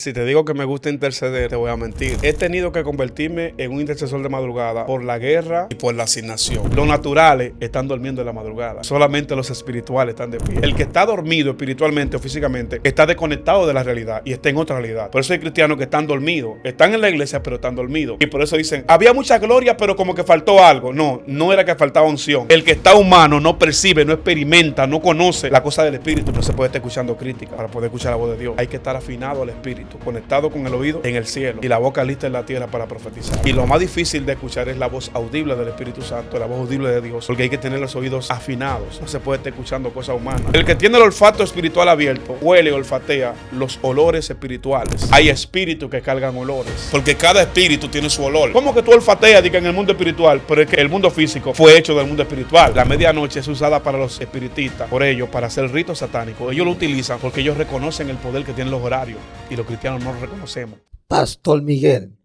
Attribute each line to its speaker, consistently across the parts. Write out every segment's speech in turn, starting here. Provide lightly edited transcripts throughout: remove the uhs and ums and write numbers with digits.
Speaker 1: Si te digo que me gusta interceder, te voy a mentir. He tenido que convertirme en un intercesor de madrugada por la guerra y por la asignación. Los naturales están durmiendo en la madrugada. Solamente los espirituales están de pie. El que está dormido espiritualmente o físicamente está desconectado de la realidad y está en otra realidad. Por eso hay cristianos que están dormidos. Están en la iglesia, pero están dormidos. Y por eso dicen, había mucha gloria, pero como que faltó algo. No, no era que faltaba unción. El que está humano no percibe, no experimenta, no conoce la cosa del espíritu. No se puede estar escuchando crítica para poder escuchar la voz de Dios. Hay que estar afinado al espíritu, conectado con el oído en el cielo y la boca lista en la tierra para profetizar. Y lo más difícil de escuchar es la voz audible del Espíritu Santo, la voz audible de Dios, porque hay que tener los oídos afinados. No se puede estar escuchando cosas humanas. El que tiene el olfato espiritual abierto huele y olfatea los olores espirituales. Hay espíritus que cargan olores, porque cada espíritu tiene su olor. ¿Cómo que tú olfateas en el mundo espiritual? Pero es que el mundo físico fue hecho del mundo espiritual. La medianoche es usada para los espiritistas, por ello, para hacer ritos satánicos. Ellos lo utilizan porque ellos reconocen el poder que tienen los horarios y los cristianos no lo reconocemos.
Speaker 2: Pastor Miguel,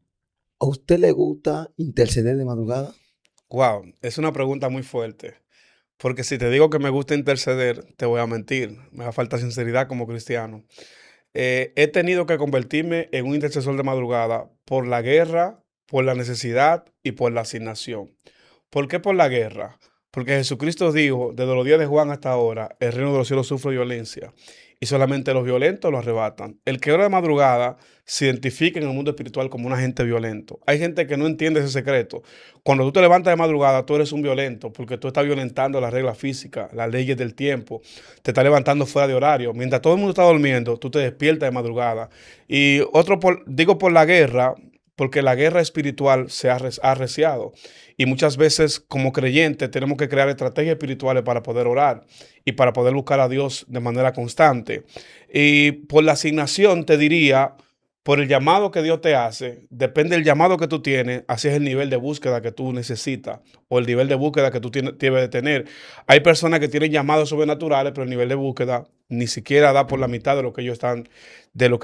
Speaker 2: ¿a usted le gusta interceder de madrugada?
Speaker 1: Wow, es una pregunta muy fuerte. Porque si te digo que me gusta interceder, te voy a mentir. Me da falta sinceridad como cristiano. He tenido que convertirme en un intercesor de madrugada por la guerra, por la necesidad y por la asignación. ¿Por qué por la guerra? Porque Jesucristo dijo, desde los días de Juan hasta ahora, el reino de los cielos sufre violencia y solamente los violentos lo arrebatan. El que ora de madrugada se identifica en el mundo espiritual como un agente violento. Hay gente que no entiende ese secreto. Cuando tú te levantas de madrugada, tú eres un violento porque tú estás violentando las reglas físicas, las leyes del tiempo. Te estás levantando fuera de horario. Mientras todo el mundo está durmiendo, tú te despiertas de madrugada. Y digo por la guerra, porque la guerra espiritual se ha arreciado. Y muchas veces como creyentes tenemos que crear estrategias espirituales para poder orar y para poder buscar a Dios de manera constante. Y por la asignación te diría, por el llamado que Dios te hace, depende del llamado que tú tienes, así es el nivel de búsqueda que tú necesitas o el nivel de búsqueda que tú debes de tener. Hay personas que tienen llamados sobrenaturales, pero el nivel de búsqueda ni siquiera da por la mitad de lo que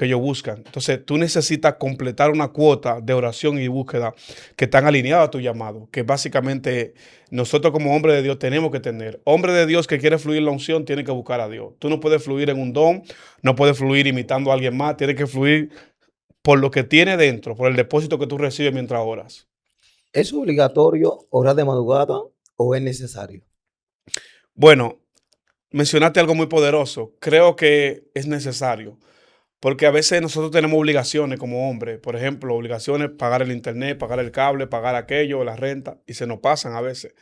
Speaker 1: ellos buscan. Entonces, tú necesitas completar una cuota de oración y búsqueda que están alineadas a tu llamado, que básicamente nosotros como hombres de Dios tenemos que tener. Hombre de Dios que quiere fluir en la unción tiene que buscar a Dios. Tú no puedes fluir en un don, no puedes fluir imitando a alguien más, tienes que fluir por lo que tiene dentro, por el depósito que tú recibes mientras oras.
Speaker 2: ¿Es obligatorio orar de madrugada o es necesario?
Speaker 1: Bueno, mencionaste algo muy poderoso. Creo que es necesario. Porque a veces nosotros tenemos obligaciones como hombres. Por ejemplo, obligaciones, pagar el internet, pagar el cable, pagar aquello, la renta, y se nos pasan a veces.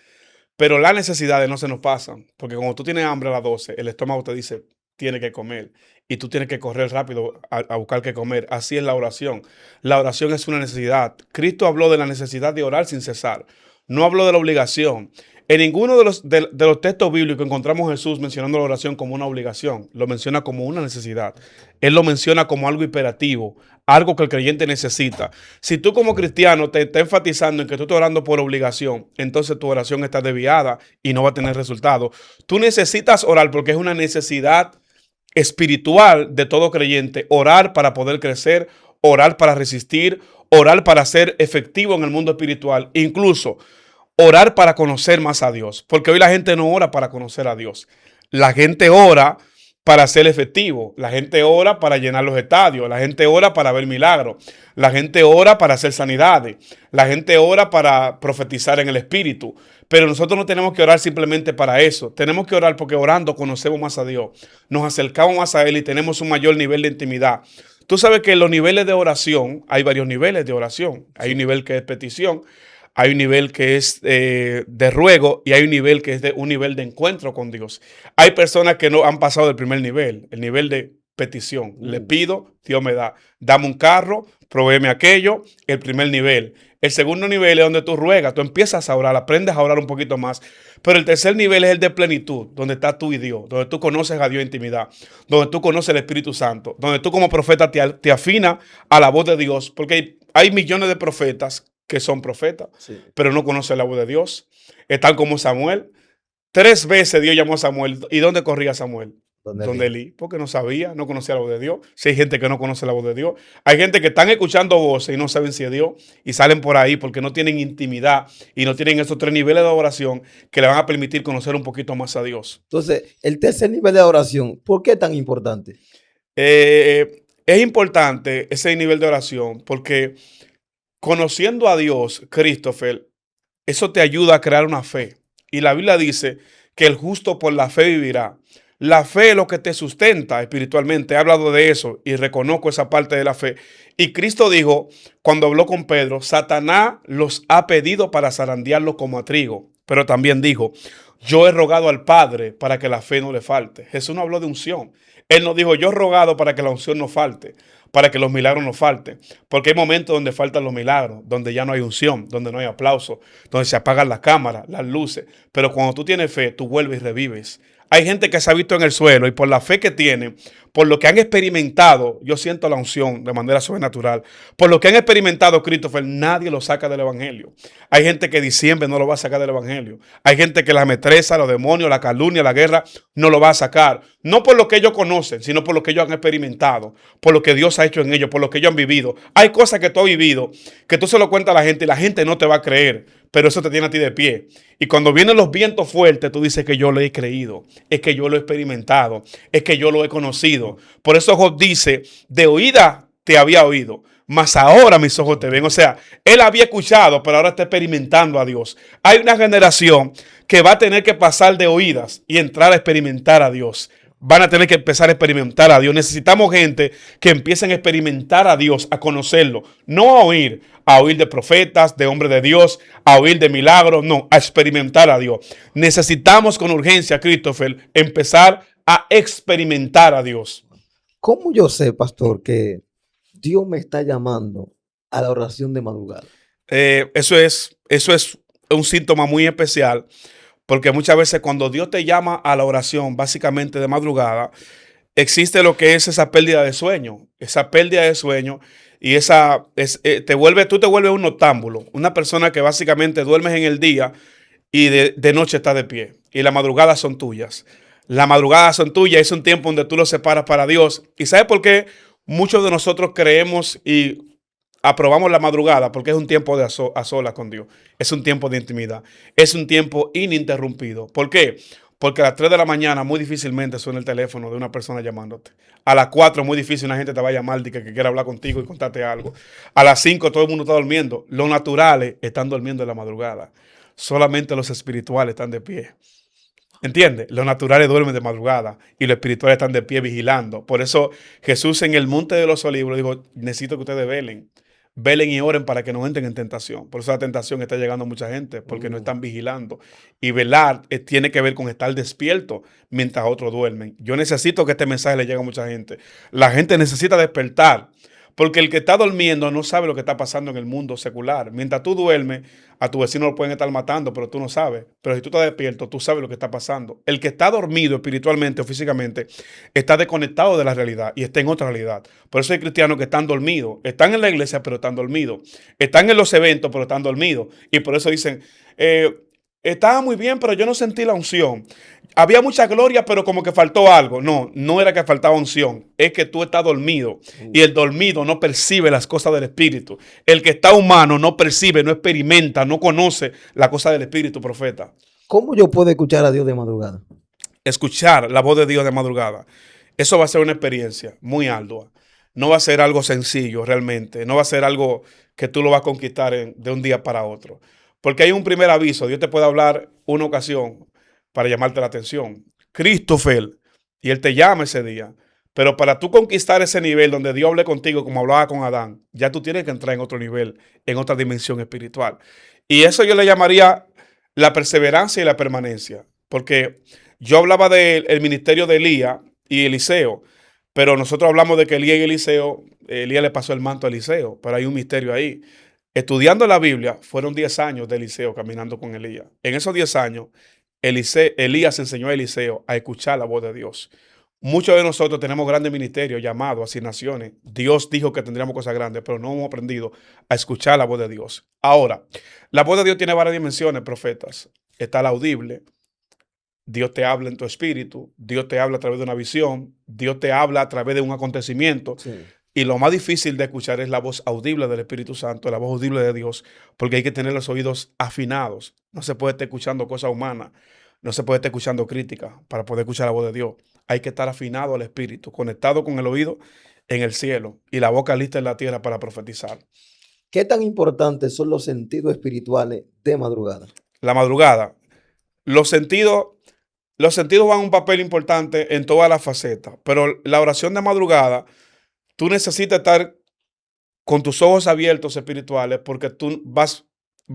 Speaker 1: Pero las necesidades no se nos pasan. Porque cuando tú tienes hambre a las 12, el estómago te dice, tiene que comer. Y tú tienes que correr rápido a buscar qué comer. Así es la oración. La oración es una necesidad. Cristo habló de la necesidad de orar sin cesar. No habló de la obligación. En ninguno de los textos bíblicos encontramos a Jesús mencionando la oración como una obligación. Lo menciona como una necesidad. Él lo menciona como algo imperativo, algo que el creyente necesita. Si tú como cristiano te estás enfatizando en que tú estás orando por obligación, entonces tu oración está desviada y no va a tener resultado. Tú necesitas orar porque es una necesidad espiritual de todo creyente. Orar para poder crecer, orar para resistir, orar para ser efectivo en el mundo espiritual. Incluso orar para conocer más a Dios, porque hoy la gente no ora para conocer a Dios. La gente ora para ser efectivo. La gente ora para llenar los estadios. La gente ora para ver milagros. La gente ora para hacer sanidades. La gente ora para profetizar en el Espíritu. Pero nosotros no tenemos que orar simplemente para eso. Tenemos que orar porque orando conocemos más a Dios. Nos acercamos más a Él y tenemos un mayor nivel de intimidad. Tú sabes que en los niveles de oración, hay varios niveles de oración. Hay un nivel que es petición. Hay un nivel que es de ruego y hay un nivel que es un nivel de encuentro con Dios. Hay personas que no han pasado del primer nivel, el nivel de petición. Le pido, Dios me da. Dame un carro, provéeme aquello, el primer nivel. El segundo nivel es donde tú ruegas, tú empiezas a orar, aprendes a orar un poquito más. Pero el tercer nivel es el de plenitud, donde estás tú y Dios, donde tú conoces a Dios en intimidad, donde tú conoces el Espíritu Santo, donde tú como profeta te afinas a la voz de Dios, porque hay millones de profetas que son profetas, sí, pero no conocen la voz de Dios. Están como Samuel. 3 veces Dios llamó a Samuel. ¿Y dónde corría Samuel? Donde Elí, porque no sabía, no conocía la voz de Dios. Si hay gente que no conoce la voz de Dios, hay gente que están escuchando voces y no saben si es Dios y salen por ahí porque no tienen intimidad y no tienen esos 3 niveles de oración que le van a permitir conocer un poquito más a Dios.
Speaker 2: Entonces, el tercer nivel de oración, ¿por qué es tan importante?
Speaker 1: es importante ese nivel de oración porque conociendo a Dios, Christopher, eso te ayuda a crear una fe. Y la Biblia dice que el justo por la fe vivirá. La fe es lo que te sustenta espiritualmente. He hablado de eso y reconozco esa parte de la fe. Y Cristo dijo, cuando habló con Pedro, Satanás los ha pedido para zarandearlos como a trigo. Pero también dijo, yo he rogado al Padre para que la fe no le falte. Jesús no habló de unción. Él no dijo, yo he rogado para que la unción no falte, para que los milagros no falten. Porque hay momentos donde faltan los milagros, donde ya no hay unción, donde no hay aplauso, donde se apagan las cámaras, las luces. Pero cuando tú tienes fe, tú vuelves y revives. Hay gente que se ha visto en el suelo y por la fe que tienen, por lo que han experimentado, yo siento la unción de manera sobrenatural. Por lo que han experimentado, Christopher, nadie lo saca del evangelio. Hay gente que diciembre no lo va a sacar del evangelio. Hay gente que la metresa, los demonios, la calumnia, la guerra, no lo va a sacar. No por lo que ellos conocen, sino por lo que ellos han experimentado, por lo que Dios ha hecho en ellos, por lo que ellos han vivido. Hay cosas que tú has vivido que tú se lo cuentas a la gente y la gente no te va a creer, pero eso te tiene a ti de pie. Y cuando vienen los vientos fuertes, tú dices que yo lo he creído, es que yo lo he experimentado, es que yo lo he conocido. Por eso Job dice, de oída te había oído, mas ahora mis ojos te ven. O sea, él había escuchado, pero ahora está experimentando a Dios. Hay una generación que va a tener que pasar de oídas y entrar a experimentar a Dios. Van a tener que empezar a experimentar a Dios. Necesitamos gente que empiecen a experimentar a Dios, a conocerlo. No a oír de profetas, de hombres de Dios, a oír de milagros, no, a experimentar a Dios. Necesitamos con urgencia, Christopher, empezar a experimentar a Dios.
Speaker 2: ¿Cómo yo sé, pastor, que Dios me está llamando a la oración de madrugada?
Speaker 1: Eso es un síntoma muy especial. Porque muchas veces cuando Dios te llama a la oración, básicamente de madrugada, existe lo que es esa pérdida de sueño. Esa pérdida de sueño y tú te vuelves un noctámbulo. Una persona que básicamente duermes en el día y de noche está de pie. Y las madrugadas son tuyas. Las madrugadas son tuyas. Es un tiempo donde tú lo separas para Dios. ¿Y sabes por qué muchos de nosotros creemos y aprobamos la madrugada? Porque es un tiempo a solas con Dios. Es un tiempo de intimidad. Es un tiempo ininterrumpido. ¿Por qué? Porque a las 3 de la mañana muy difícilmente suena el teléfono de una persona llamándote. A las 4 muy difícil una gente te va a llamar que quiera hablar contigo y contarte algo. A las 5 todo el mundo está durmiendo. Los naturales están durmiendo en la madrugada. Solamente los espirituales están de pie. ¿Entiendes? Los naturales duermen de madrugada y los espirituales están de pie vigilando. Por eso Jesús en el monte de los olivos dijo, necesito que ustedes velen. Velen y oren para que no entren en tentación. Por eso la tentación está llegando a mucha gente, porque no están vigilando. Y velar tiene que ver con estar despierto mientras otros duermen. Yo necesito que este mensaje le llegue a mucha gente. La gente necesita despertar, porque el que está durmiendo no sabe lo que está pasando en el mundo secular. Mientras tú duermes, a tu vecino lo pueden estar matando, pero tú no sabes. Pero si tú estás despierto, tú sabes lo que está pasando. El que está dormido espiritualmente o físicamente está desconectado de la realidad y está en otra realidad. Por eso hay cristianos que están dormidos. Están en la iglesia, pero están dormidos. Están en los eventos, pero están dormidos. Y por eso dicen, estaba muy bien, pero yo no sentí la unción. Había mucha gloria, pero como que faltó algo. No, no era que faltaba unción. Es que tú estás dormido. Y el dormido no percibe las cosas del Espíritu. El que está humano no percibe, no experimenta, no conoce la cosa del Espíritu, profeta.
Speaker 2: ¿Cómo yo puedo escuchar a Dios de madrugada?
Speaker 1: Escuchar la voz de Dios de madrugada. Eso va a ser una experiencia muy ardua. No va a ser algo sencillo realmente. No va a ser algo que tú lo vas a conquistar de un día para otro. Porque hay un primer aviso. Dios te puede hablar una ocasión para llamarte la atención. Christopher. Y Él te llama ese día. Pero para tú conquistar ese nivel donde Dios hable contigo como hablaba con Adán, ya tú tienes que entrar en otro nivel, en otra dimensión espiritual. Y eso yo le llamaría la perseverancia y la permanencia. Porque yo hablaba del ministerio de Elías y Eliseo, pero nosotros hablamos de que Elías y Eliseo, Elías le pasó el manto a Eliseo, pero hay un misterio ahí. Estudiando la Biblia, fueron 10 años de Eliseo caminando con Elías. En esos 10 años, Elías enseñó a Eliseo a escuchar la voz de Dios. Muchos de nosotros tenemos grandes ministerios llamados, asignaciones. Dios dijo que tendríamos cosas grandes, pero no hemos aprendido a escuchar la voz de Dios. Ahora, la voz de Dios tiene varias dimensiones, profetas. Está la audible. Dios te habla en tu espíritu. Dios te habla a través de una visión. Dios te habla a través de un acontecimiento.
Speaker 2: Sí.
Speaker 1: Y lo más difícil de escuchar es la voz audible del Espíritu Santo, la voz audible de Dios, porque hay que tener los oídos afinados. No se puede estar escuchando cosas humanas, no se puede estar escuchando críticas para poder escuchar la voz de Dios. Hay que estar afinado al Espíritu, conectado con el oído en el cielo y la boca lista en la tierra para profetizar.
Speaker 2: ¿Qué tan importantes son los sentidos espirituales de madrugada?
Speaker 1: La madrugada, los sentidos, los sentidos van a un papel importante en todas las facetas, pero la oración de madrugada, tú necesitas estar con tus ojos abiertos espirituales porque tú vas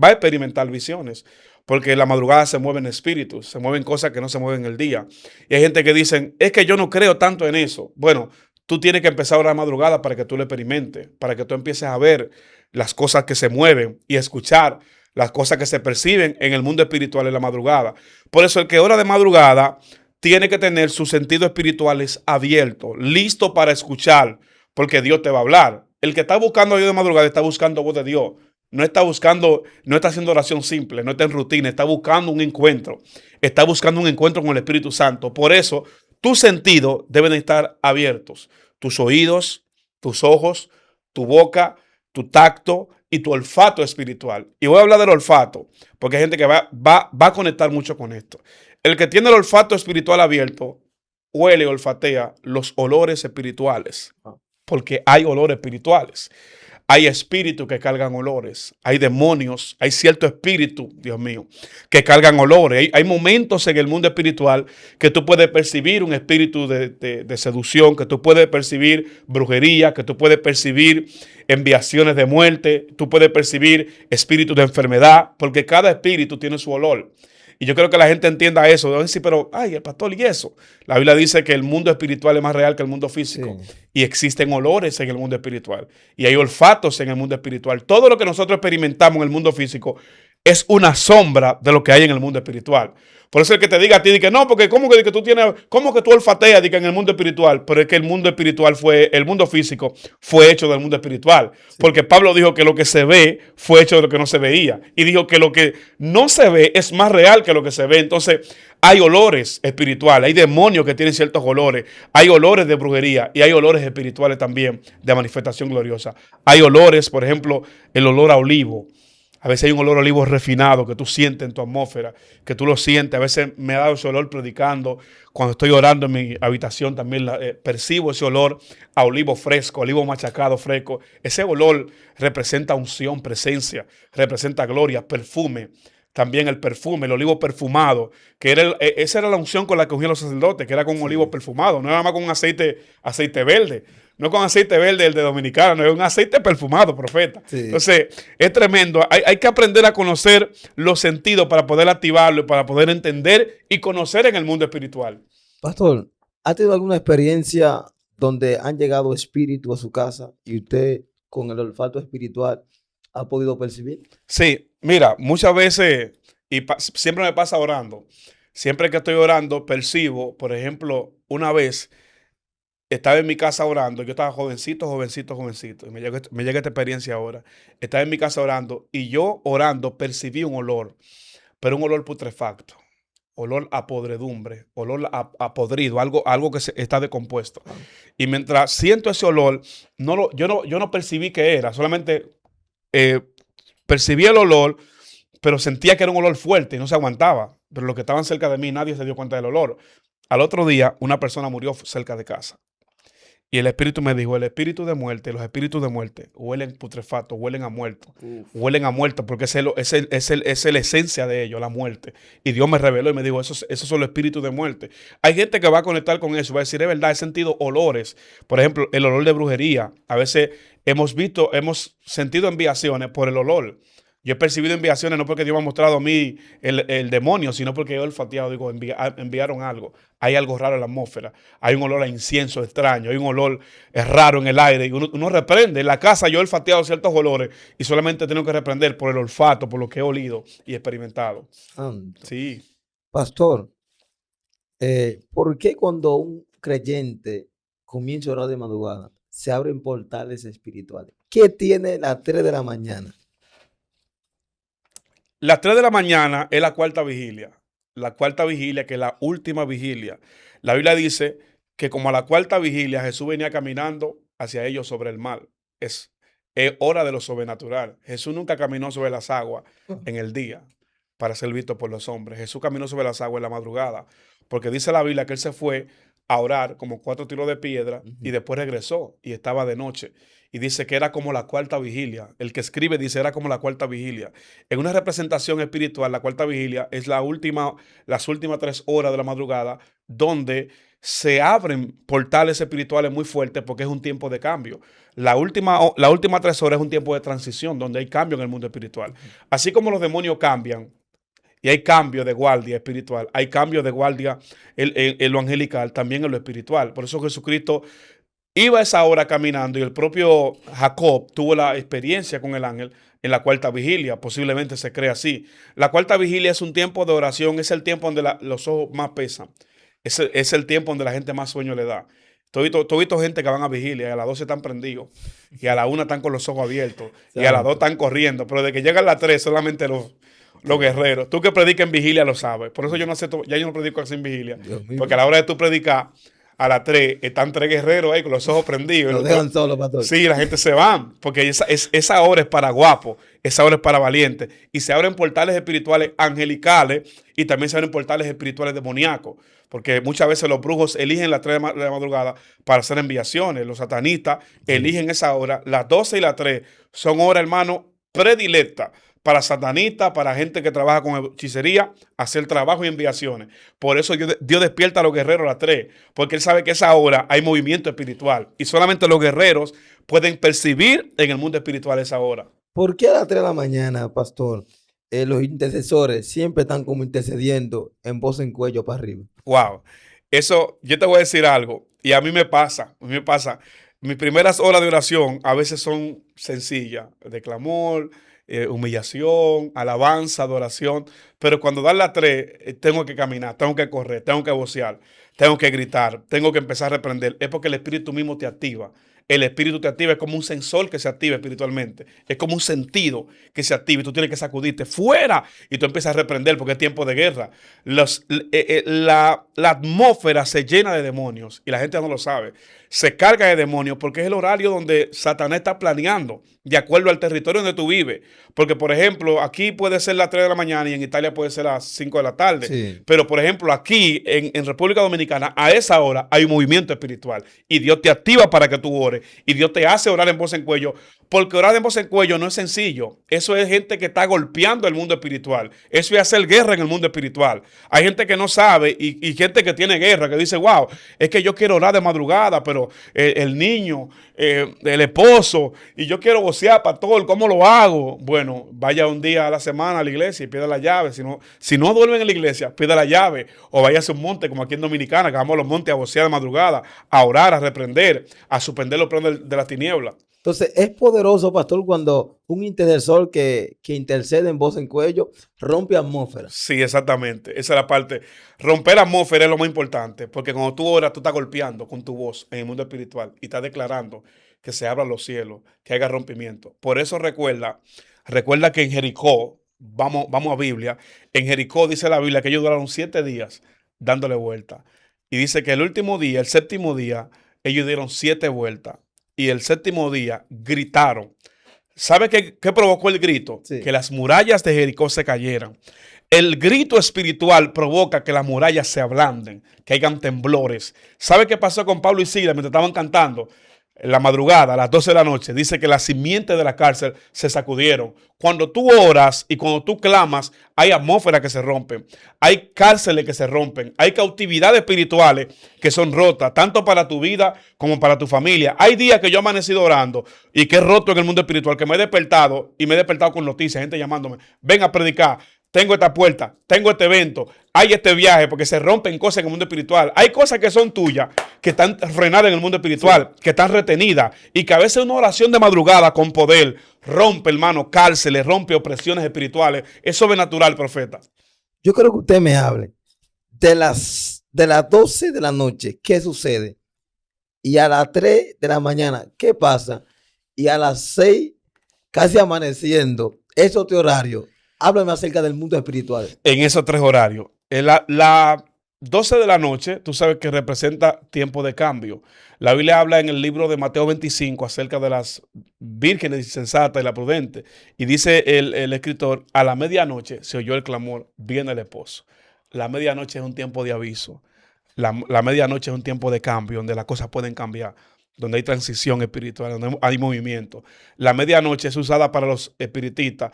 Speaker 1: a experimentar visiones. Porque en la madrugada se mueven espíritus, se mueven cosas que no se mueven en el día. Y hay gente que dicen, es que yo no creo tanto en eso. Bueno, tú tienes que empezar a orar madrugada para que tú lo experimentes, para que tú empieces a ver las cosas que se mueven y escuchar las cosas que se perciben en el mundo espiritual en la madrugada. Por eso el que ora de madrugada tiene que tener sus sentidos espirituales abiertos, listo para escuchar, porque Dios te va a hablar. El que está buscando a Dios de madrugada está buscando voz de Dios. No está buscando, no está haciendo oración simple, no está en rutina, está buscando un encuentro. Está buscando un encuentro con el Espíritu Santo. Por eso, tus sentidos deben estar abiertos. Tus oídos, tus ojos, tu boca, tu tacto y tu olfato espiritual. Y voy a hablar del olfato, porque hay gente que va a conectar mucho con esto. El que tiene el olfato espiritual abierto, huele, olfatea los olores espirituales, porque hay olores espirituales. Hay espíritus que cargan olores, hay demonios, hay cierto espíritu, Dios mío, que cargan olores. Hay momentos en el mundo espiritual que tú puedes percibir un espíritu de seducción, que tú puedes percibir brujería, que tú puedes percibir enviaciones de muerte, tú puedes percibir espíritus de enfermedad, porque cada espíritu tiene su olor. Y yo creo que la gente entienda eso. Deben decir, pero, ay, el pastor, ¿y eso? La Biblia dice que el mundo espiritual es más real que el mundo físico.
Speaker 2: Sí.
Speaker 1: Y existen olores en el mundo espiritual. Y hay olfatos en el mundo espiritual. Todo lo que nosotros experimentamos en el mundo físico es una sombra de lo que hay en el mundo espiritual. Por eso el que te diga a ti, que no, porque ¿cómo que tú tienes, cómo que tú olfateas que en el mundo espiritual? Pero es que el mundo espiritual el mundo físico fue hecho del mundo espiritual. Sí. Porque Pablo dijo que lo que se ve fue hecho de lo que no se veía. Y dijo que lo que no se ve es más real que lo que se ve. Entonces, hay olores espirituales, hay demonios que tienen ciertos olores, hay olores de brujería y hay olores espirituales también de manifestación gloriosa. Hay olores, por ejemplo, el olor a olivo. A veces hay un olor a olivo refinado que tú sientes en tu atmósfera, que tú lo sientes. A veces me ha dado ese olor predicando. Cuando estoy orando en mi habitación también percibo ese olor a olivo fresco, olivo machacado fresco. Ese olor representa unción, presencia, representa gloria, perfume. También el perfume, el olivo perfumado, que esa era la unción con la que ungían los sacerdotes, que era con un olivo perfumado, no era más con un aceite verde. No con aceite verde el de Dominicana, no es un aceite perfumado, profeta. Sí. Entonces, es tremendo. Hay que aprender a conocer los sentidos para poder activarlo, para poder entender y conocer en el mundo espiritual.
Speaker 2: Pastor, ¿ha tenido alguna experiencia donde han llegado espíritus a su casa y usted con el olfato espiritual ha podido percibir?
Speaker 1: Sí, mira, muchas veces, y siempre me pasa orando, siempre que estoy orando percibo, por ejemplo, una vez estaba en mi casa orando, yo estaba jovencito, y me llega esta experiencia ahora. Estaba en mi casa orando y yo orando percibí un olor, pero un olor putrefacto, olor a podredumbre, olor a podrido, algo que está decompuesto. Y mientras siento ese olor, yo no percibí qué era, solamente percibí el olor, pero sentía que era un olor fuerte y no se aguantaba. Pero los que estaban cerca de mí, nadie se dio cuenta del olor. Al otro día, una persona murió cerca de casa. Y el espíritu me dijo, el espíritu de muerte, los espíritus de muerte huelen putrefacto, huelen a muerto. Huelen a muerto porque es la esencia de ellos, la muerte. Y Dios me reveló y me dijo, esos son los espíritus de muerte. Hay gente que va a conectar con eso, va a decir, es verdad, he sentido olores. Por ejemplo, el olor de brujería. A veces hemos sentido enviaciones por el olor. Yo he percibido enviaciones no porque Dios me ha mostrado a mí el demonio, sino porque yo he olfateado, digo, enviaron algo. Hay algo raro en la atmósfera. Hay un olor a incienso extraño, hay un olor raro en el aire. Y uno reprende. En la casa yo he olfateado ciertos olores y solamente tengo que reprender por el olfato, por lo que he olido y experimentado. Sí.
Speaker 2: Pastor, ¿por qué cuando un creyente comienza a orar de madrugada se abren portales espirituales? ¿Qué tiene las 3 de la mañana?
Speaker 1: Las 3 de la mañana es la cuarta vigilia. La cuarta vigilia, que es la última vigilia. La Biblia dice que como a la cuarta vigilia Jesús venía caminando hacia ellos sobre el mar. Es hora de lo sobrenatural. Jesús nunca caminó sobre las aguas en el día para ser visto por los hombres. Jesús caminó sobre las aguas en la madrugada. Porque dice la Biblia que Él se fue a orar, como 4 tiros de piedra, y
Speaker 2: Ujú.
Speaker 1: después regresó y estaba de noche. Y dice que era como la cuarta vigilia. El que escribe dice era como la cuarta vigilia. En una representación espiritual, la cuarta vigilia es las últimas 3 horas de la madrugada, donde se abren portales espirituales muy fuertes porque es un tiempo de cambio. La última 3 horas es un tiempo de transición, donde hay cambio en el mundo espiritual.
Speaker 2: Ujú.
Speaker 1: Así como los demonios cambian, y hay cambio de guardia espiritual, hay cambio de guardia en lo angelical, también en lo espiritual. Por eso Jesucristo iba a esa hora caminando y el propio Jacob tuvo la experiencia con el ángel en la cuarta vigilia, posiblemente se cree así. La cuarta vigilia es un tiempo de oración, es el tiempo donde los ojos más pesan, es el tiempo donde la gente más sueño le da. Tú visto gente que van a vigilia y a las 12 están prendidos, y a la 1 están con los ojos abiertos, y a las 2
Speaker 2: Santo.
Speaker 1: están corriendo, pero de que llegan las 3 solamente los
Speaker 2: Sí.
Speaker 1: guerreros. Tú que predicas en vigilia lo sabes. Por eso yo no acepto, ya yo no predico así en vigilia,
Speaker 2: Dios
Speaker 1: porque a
Speaker 2: mío.
Speaker 1: la hora de tú predicar, a las 3 están 3 guerreros ahí con los ojos prendidos.
Speaker 2: Lo dejan solo, pastor.
Speaker 1: Sí, la gente se va, porque esa hora es para guapos, esa hora es para valientes. Y se abren portales espirituales angelicales y también se abren portales espirituales demoníacos. Porque muchas veces los brujos eligen las 3 de la madrugada para hacer enviaciones. Los satanistas
Speaker 2: Sí.
Speaker 1: eligen esa hora. Las 12 y las 3 son horas, hermano, predilectas para satanistas, para gente que trabaja con hechicería, hacer trabajo y enviaciones. Por eso Dios despierta a los guerreros a las 3, porque Él sabe que a esa hora hay movimiento espiritual y solamente los guerreros pueden percibir en el mundo espiritual esa hora.
Speaker 2: ¿Por qué a las 3 de la mañana, pastor, los intercesores siempre están como intercediendo en voz en cuello para arriba?
Speaker 1: Wow. Eso, yo te voy a decir algo, y a mí me pasa. Mis primeras horas de oración a veces son sencillas, de clamor, humillación, alabanza, adoración, pero cuando dan las 3, tengo que caminar, tengo que correr, tengo que vocear, tengo que gritar, tengo que empezar a reprender. Es porque el Espíritu mismo te activa. El Espíritu te activa, es como un sensor que se activa espiritualmente, es como un sentido que se activa y tú tienes que sacudirte fuera y tú empiezas a reprender porque es tiempo de guerra. La atmósfera se llena de demonios y la gente no lo sabe. Se carga de demonios porque es el horario donde Satanás está planeando de acuerdo al territorio donde tú vives. Porque, por ejemplo, aquí puede ser las 3 de la mañana y en Italia puede ser las 5 de la tarde.
Speaker 2: Sí.
Speaker 1: Pero, por ejemplo, aquí en República Dominicana, a esa hora hay un movimiento espiritual y Dios te activa para que tú ores y Dios te hace orar en voz en cuello. Porque orar en voz en cuello no es sencillo. Eso es gente que está golpeando el mundo espiritual. Eso es hacer guerra en el mundo espiritual. Hay gente que no sabe y gente que tiene guerra, que dice, wow, es que yo quiero orar de madrugada, pero el niño, el esposo, y yo quiero vocear, pastor, ¿cómo lo hago? Bueno, vaya un día a la semana a la iglesia y pida la llave. Si no duermen en la iglesia, pida la llave. O vaya a un monte, como aquí en Dominicana, que vamos a los montes a vocear de madrugada, a orar, a reprender, a suspender los planes de las tinieblas.
Speaker 2: Entonces, es poderoso, pastor, cuando un intercesor que intercede en voz en cuello rompe atmósfera.
Speaker 1: Sí, exactamente. Esa es la parte. Romper la atmósfera es lo más importante, porque cuando tú oras, tú estás golpeando con tu voz en el mundo espiritual y estás declarando que se abran los cielos, que haya rompimiento. Por eso recuerda que en Jericó, vamos a Biblia, en Jericó dice la Biblia que ellos duraron 7 días dándole vuelta. Y dice que el último día, el séptimo día, ellos dieron 7 vueltas. Y el séptimo día gritaron. ¿Sabe qué provocó el grito? Que
Speaker 2: Sí.
Speaker 1: las murallas de Jericó se cayeran. El grito espiritual provoca que las murallas se ablanden, que hayan temblores. ¿Sabe qué pasó con Pablo y Silas mientras estaban cantando? En la madrugada, a las 12 de la noche, dice que las simientes de la cárcel se sacudieron. Cuando tú oras y cuando tú clamas, hay atmósferas que se rompen, hay cárceles que se rompen, hay cautividades espirituales que son rotas, tanto para tu vida como para tu familia. Hay días que yo he amanecido orando y que he roto en el mundo espiritual, que me he despertado y me he despertado con noticias, gente llamándome, ven a predicar. Tengo esta puerta, tengo este evento, hay este viaje, porque se rompen cosas en el mundo espiritual. Hay cosas que son tuyas, que están frenadas en el mundo espiritual,
Speaker 2: Sí.
Speaker 1: que están retenidas, y que a veces una oración de madrugada con poder rompe, hermano, cárceles, rompe opresiones espirituales. Es sobrenatural, profeta.
Speaker 2: Yo quiero que usted me hable de las 12 de la noche, ¿qué sucede? Y a las 3 de la mañana, ¿qué pasa? Y a las 6, casi amaneciendo, es otro horario. Háblame acerca del mundo espiritual.
Speaker 1: En esos 3 horarios. La 12 de la noche, tú sabes que representa tiempo de cambio. La Biblia habla en el libro de Mateo 25 acerca de las vírgenes insensatas y la prudente. Y dice el escritor, a la medianoche se oyó el clamor, viene el esposo. La medianoche es un tiempo de aviso. La medianoche es un tiempo de cambio, donde las cosas pueden cambiar, donde hay transición espiritual, donde hay movimiento. La medianoche es usada para los espiritistas,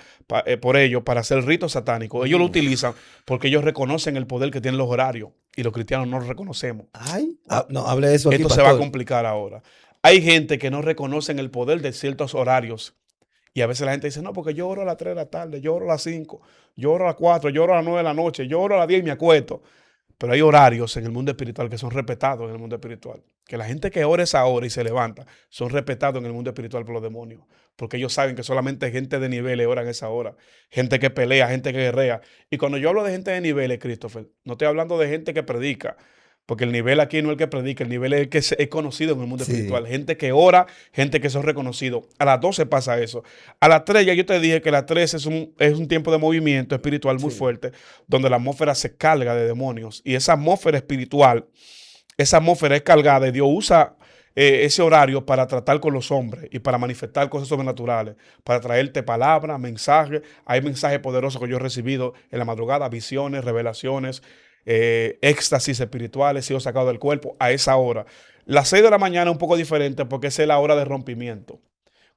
Speaker 1: por ellos, para hacer ritos satánicos. Ellos lo utilizan porque ellos reconocen el poder que tienen los horarios y los cristianos no lo reconocemos.
Speaker 2: Ay, no, hable de eso aquí,
Speaker 1: Esto se va a complicar ahora. Hay gente que no reconocen el poder de ciertos horarios. Y a veces la gente dice, no, porque yo oro a las 3 de la tarde, yo oro a las 5, yo oro a las 4, yo oro a las 9 de la noche, yo oro a las 10 y me acuesto. Pero hay horarios en el mundo espiritual que son respetados en el mundo espiritual. Que la gente que ora esa hora y se levanta son respetados en el mundo espiritual por los demonios. Porque ellos saben que solamente gente de niveles oran esa hora. Gente que pelea, gente que guerrea. Y cuando yo hablo de gente de niveles, Christopher, no estoy hablando de gente que predica. Porque el nivel aquí no es el que predica, el nivel es el que es conocido en el mundo espiritual. Gente que ora, gente que son reconocidos. A las 12 pasa eso. A las 3 ya yo te dije que las 3 es un tiempo de movimiento espiritual muy fuerte, donde la atmósfera se carga de demonios. Y esa atmósfera espiritual, esa atmósfera es cargada y Dios usa ese horario para tratar con los hombres y para manifestar cosas sobrenaturales, para traerte palabras, mensajes. Hay mensajes poderosos que yo he recibido en la madrugada, visiones, revelaciones, éxtasis espirituales, sido sacado del cuerpo a esa hora. Las 6 de la mañana es un poco diferente porque esa es la hora de rompimiento.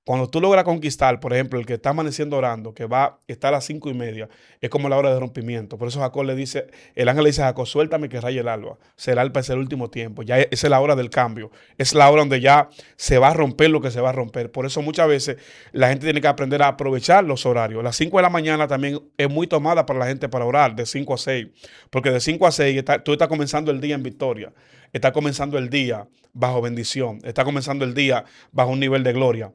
Speaker 1: Cuando tú logras conquistar, por ejemplo, el que está amaneciendo orando, que está a las 5:30, es como la hora de rompimiento. Por eso Jacob le dice, el ángel le dice a Jacob, suéltame que raye el alba. O sea, el alba es el último tiempo. Ya esa es la hora del cambio. Es la hora donde ya se va a romper lo que se va a romper. Por eso muchas veces la gente tiene que aprender a aprovechar los horarios. Las 5 de la mañana también es muy tomada para la gente para orar, de 5 a 6. Porque de 5 a 6 tú estás comenzando el día en victoria. Estás comenzando el día bajo bendición. Estás comenzando el día bajo un nivel de gloria.